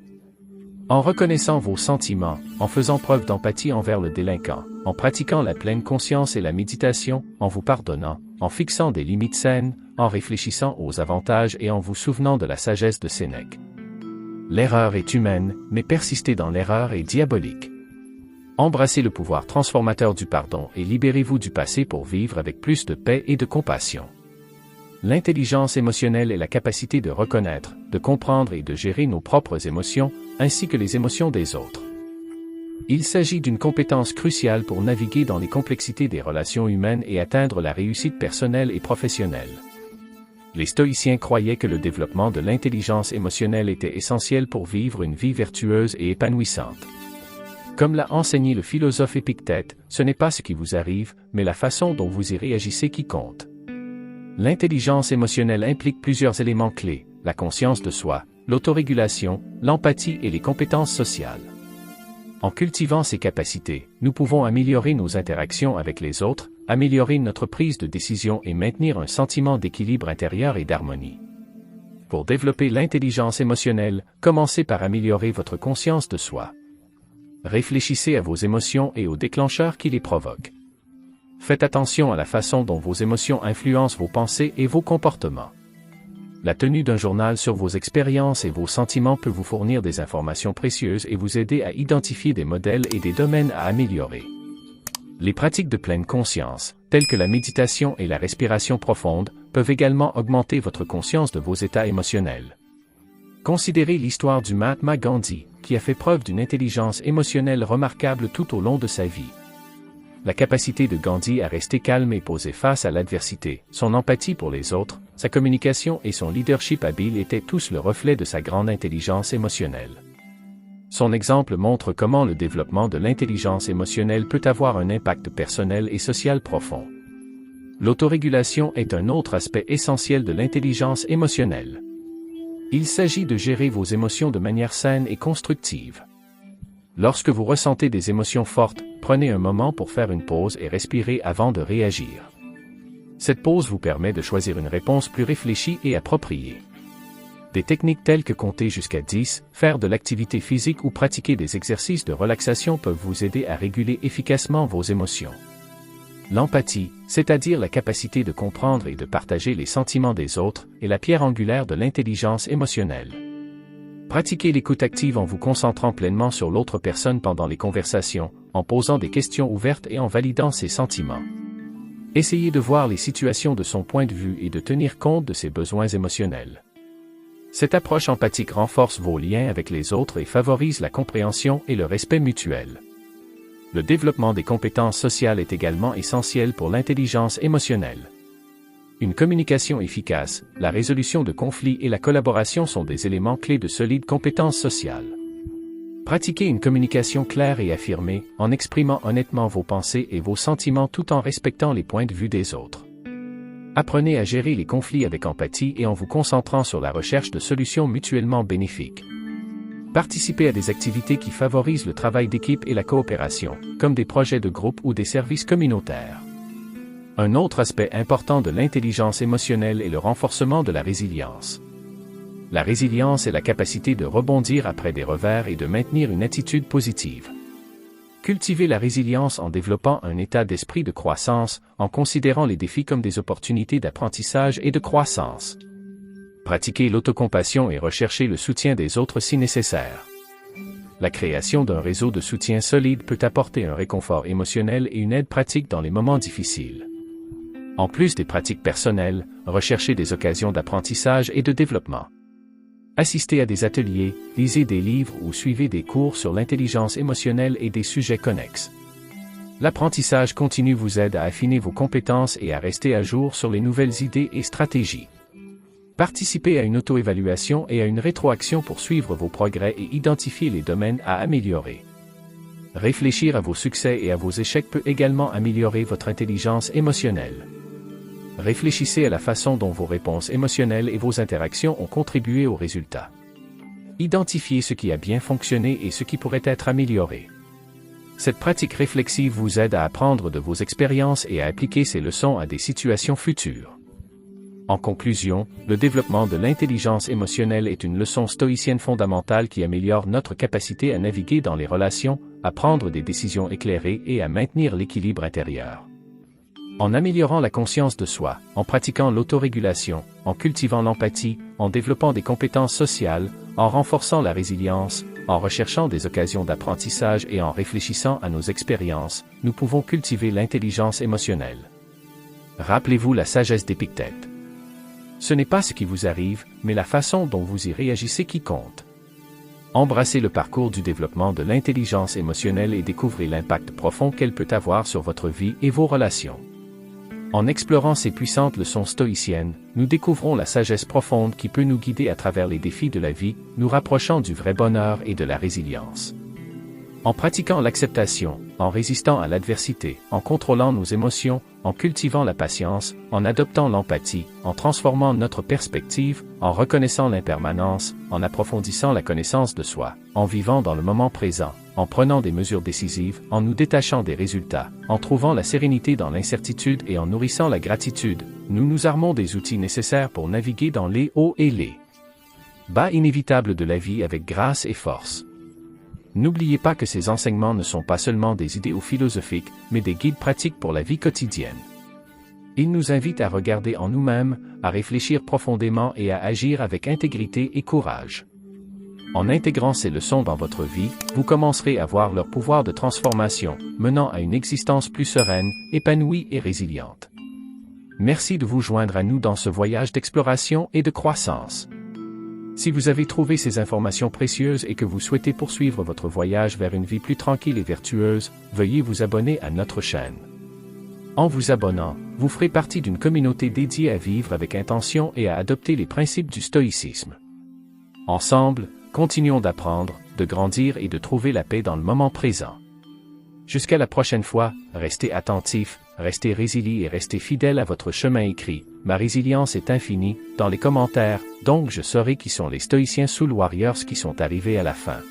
En reconnaissant vos sentiments, en faisant preuve d'empathie envers le délinquant, en pratiquant la pleine conscience et la méditation, en vous pardonnant, en fixant des limites saines, en réfléchissant aux avantages et en vous souvenant de la sagesse de Sénèque. L'erreur est humaine, mais persister dans l'erreur est diabolique. Embrassez le pouvoir transformateur du pardon et libérez-vous du passé pour vivre avec plus de paix et de compassion. L'intelligence émotionnelle est la capacité de reconnaître, de comprendre et de gérer nos propres émotions, ainsi que les émotions des autres. Il s'agit d'une compétence cruciale pour naviguer dans les complexités des relations humaines et atteindre la réussite personnelle et professionnelle. Les stoïciens croyaient que le développement de l'intelligence émotionnelle était essentiel pour vivre une vie vertueuse et épanouissante. Comme l'a enseigné le philosophe Épictète, ce n'est pas ce qui vous arrive, mais la façon dont vous y réagissez qui compte. L'intelligence émotionnelle implique plusieurs éléments clés, la conscience de soi, l'autorégulation, l'empathie et les compétences sociales. En cultivant ces capacités, nous pouvons améliorer nos interactions avec les autres, améliorer notre prise de décision et maintenir un sentiment d'équilibre intérieur et d'harmonie. Pour développer l'intelligence émotionnelle, commencez par améliorer votre conscience de soi. Réfléchissez à vos émotions et aux déclencheurs qui les provoquent. Faites attention à la façon dont vos émotions influencent vos pensées et vos comportements. La tenue d'un journal sur vos expériences et vos sentiments peut vous fournir des informations précieuses et vous aider à identifier des modèles et des domaines à améliorer. Les pratiques de pleine conscience, telles que la méditation et la respiration profonde, peuvent également augmenter votre conscience de vos états émotionnels. Considérez l'histoire du Mahatma Gandhi, qui a fait preuve d'une intelligence émotionnelle remarquable tout au long de sa vie. La capacité de Gandhi à rester calme et posé face à l'adversité, son empathie pour les autres, sa communication et son leadership habile étaient tous le reflet de sa grande intelligence émotionnelle. Son exemple montre comment le développement de l'intelligence émotionnelle peut avoir un impact personnel et social profond. L'autorégulation est un autre aspect essentiel de l'intelligence émotionnelle. Il s'agit de gérer vos émotions de manière saine et constructive. Lorsque vous ressentez des émotions fortes, prenez un moment pour faire une pause et respirer avant de réagir. Cette pause vous permet de choisir une réponse plus réfléchie et appropriée. Des techniques telles que compter jusqu'à 10, faire de l'activité physique ou pratiquer des exercices de relaxation peuvent vous aider à réguler efficacement vos émotions. L'empathie, c'est-à-dire la capacité de comprendre et de partager les sentiments des autres, est la pierre angulaire de l'intelligence émotionnelle. Pratiquez l'écoute active en vous concentrant pleinement sur l'autre personne pendant les conversations, en posant des questions ouvertes et en validant ses sentiments. Essayez de voir les situations de son point de vue et de tenir compte de ses besoins émotionnels. Cette approche empathique renforce vos liens avec les autres et favorise la compréhension et le respect mutuel. Le développement des compétences sociales est également essentiel pour l'intelligence émotionnelle. Une communication efficace, la résolution de conflits et la collaboration sont des éléments clés de solides compétences sociales. Pratiquez une communication claire et affirmée, en exprimant honnêtement vos pensées et vos sentiments tout en respectant les points de vue des autres. Apprenez à gérer les conflits avec empathie et en vous concentrant sur la recherche de solutions mutuellement bénéfiques. Participez à des activités qui favorisent le travail d'équipe et la coopération, comme des projets de groupe ou des services communautaires. Un autre aspect important de l'intelligence émotionnelle est le renforcement de la résilience. La résilience est la capacité de rebondir après des revers et de maintenir une attitude positive. Cultivez la résilience en développant un état d'esprit de croissance, en considérant les défis comme des opportunités d'apprentissage et de croissance. Pratiquez l'autocompassion et recherchez le soutien des autres si nécessaire. La création d'un réseau de soutien solide peut apporter un réconfort émotionnel et une aide pratique dans les moments difficiles. En plus des pratiques personnelles, recherchez des occasions d'apprentissage et de développement. Assistez à des ateliers, lisez des livres ou suivez des cours sur l'intelligence émotionnelle et des sujets connexes. L'apprentissage continu vous aide à affiner vos compétences et à rester à jour sur les nouvelles idées et stratégies. Participez à une auto-évaluation et à une rétroaction pour suivre vos progrès et identifier les domaines à améliorer. Réfléchir à vos succès et à vos échecs peut également améliorer votre intelligence émotionnelle. Réfléchissez à la façon dont vos réponses émotionnelles et vos interactions ont contribué aux résultats. Identifiez ce qui a bien fonctionné et ce qui pourrait être amélioré. Cette pratique réflexive vous aide à apprendre de vos expériences et à appliquer ces leçons à des situations futures. En conclusion, le développement de l'intelligence émotionnelle est une leçon stoïcienne fondamentale qui améliore notre capacité à naviguer dans les relations, à prendre des décisions éclairées et à maintenir l'équilibre intérieur. En améliorant la conscience de soi, en pratiquant l'autorégulation, en cultivant l'empathie, en développant des compétences sociales, en renforçant la résilience, en recherchant des occasions d'apprentissage et en réfléchissant à nos expériences, nous pouvons cultiver l'intelligence émotionnelle. Rappelez-vous la sagesse d'Épictète. Ce n'est pas ce qui vous arrive, mais la façon dont vous y réagissez qui compte. Embrassez le parcours du développement de l'intelligence émotionnelle et découvrez l'impact profond qu'elle peut avoir sur votre vie et vos relations. En explorant ces puissantes leçons stoïciennes, nous découvrons la sagesse profonde qui peut nous guider à travers les défis de la vie, nous rapprochant du vrai bonheur et de la résilience. En pratiquant l'acceptation, en résistant à l'adversité, en contrôlant nos émotions, en cultivant la patience, en adoptant l'empathie, en transformant notre perspective, en reconnaissant l'impermanence, en approfondissant la connaissance de soi, en vivant dans le moment présent, en prenant des mesures décisives, en nous détachant des résultats, en trouvant la sérénité dans l'incertitude et en nourrissant la gratitude, nous nous armons des outils nécessaires pour naviguer dans les hauts et les bas inévitables de la vie avec grâce et force. N'oubliez pas que ces enseignements ne sont pas seulement des idéaux philosophiques, mais des guides pratiques pour la vie quotidienne. Ils nous invitent à regarder en nous-mêmes, à réfléchir profondément et à agir avec intégrité et courage. En intégrant ces leçons dans votre vie, vous commencerez à voir leur pouvoir de transformation, menant à une existence plus sereine, épanouie et résiliente. Merci de vous joindre à nous dans ce voyage d'exploration et de croissance. Si vous avez trouvé ces informations précieuses et que vous souhaitez poursuivre votre voyage vers une vie plus tranquille et vertueuse, veuillez vous abonner à notre chaîne. En vous abonnant, vous ferez partie d'une communauté dédiée à vivre avec intention et à adopter les principes du stoïcisme. Ensemble, continuons d'apprendre, de grandir et de trouver la paix dans le moment présent. Jusqu'à la prochaine fois, restez attentifs, restez résilients et restez fidèles à votre chemin écrit. Ma résilience est infinie. Dans les commentaires, donc je saurai qui sont les stoïciens Soul Warriors qui sont arrivés à la fin.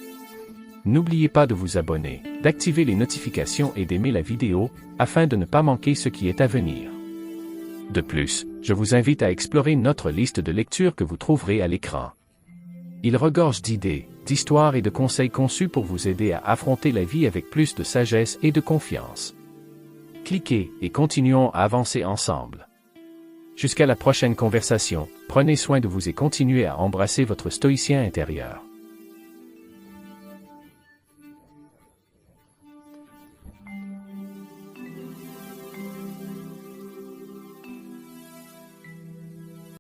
N'oubliez pas de vous abonner, d'activer les notifications et d'aimer la vidéo, afin de ne pas manquer ce qui est à venir. De plus, je vous invite à explorer notre liste de lectures que vous trouverez à l'écran. Il regorge d'idées, d'histoires et de conseils conçus pour vous aider à affronter la vie avec plus de sagesse et de confiance. Cliquez et continuons à avancer ensemble. Jusqu'à la prochaine conversation, prenez soin de vous et continuez à embrasser votre stoïcien intérieur.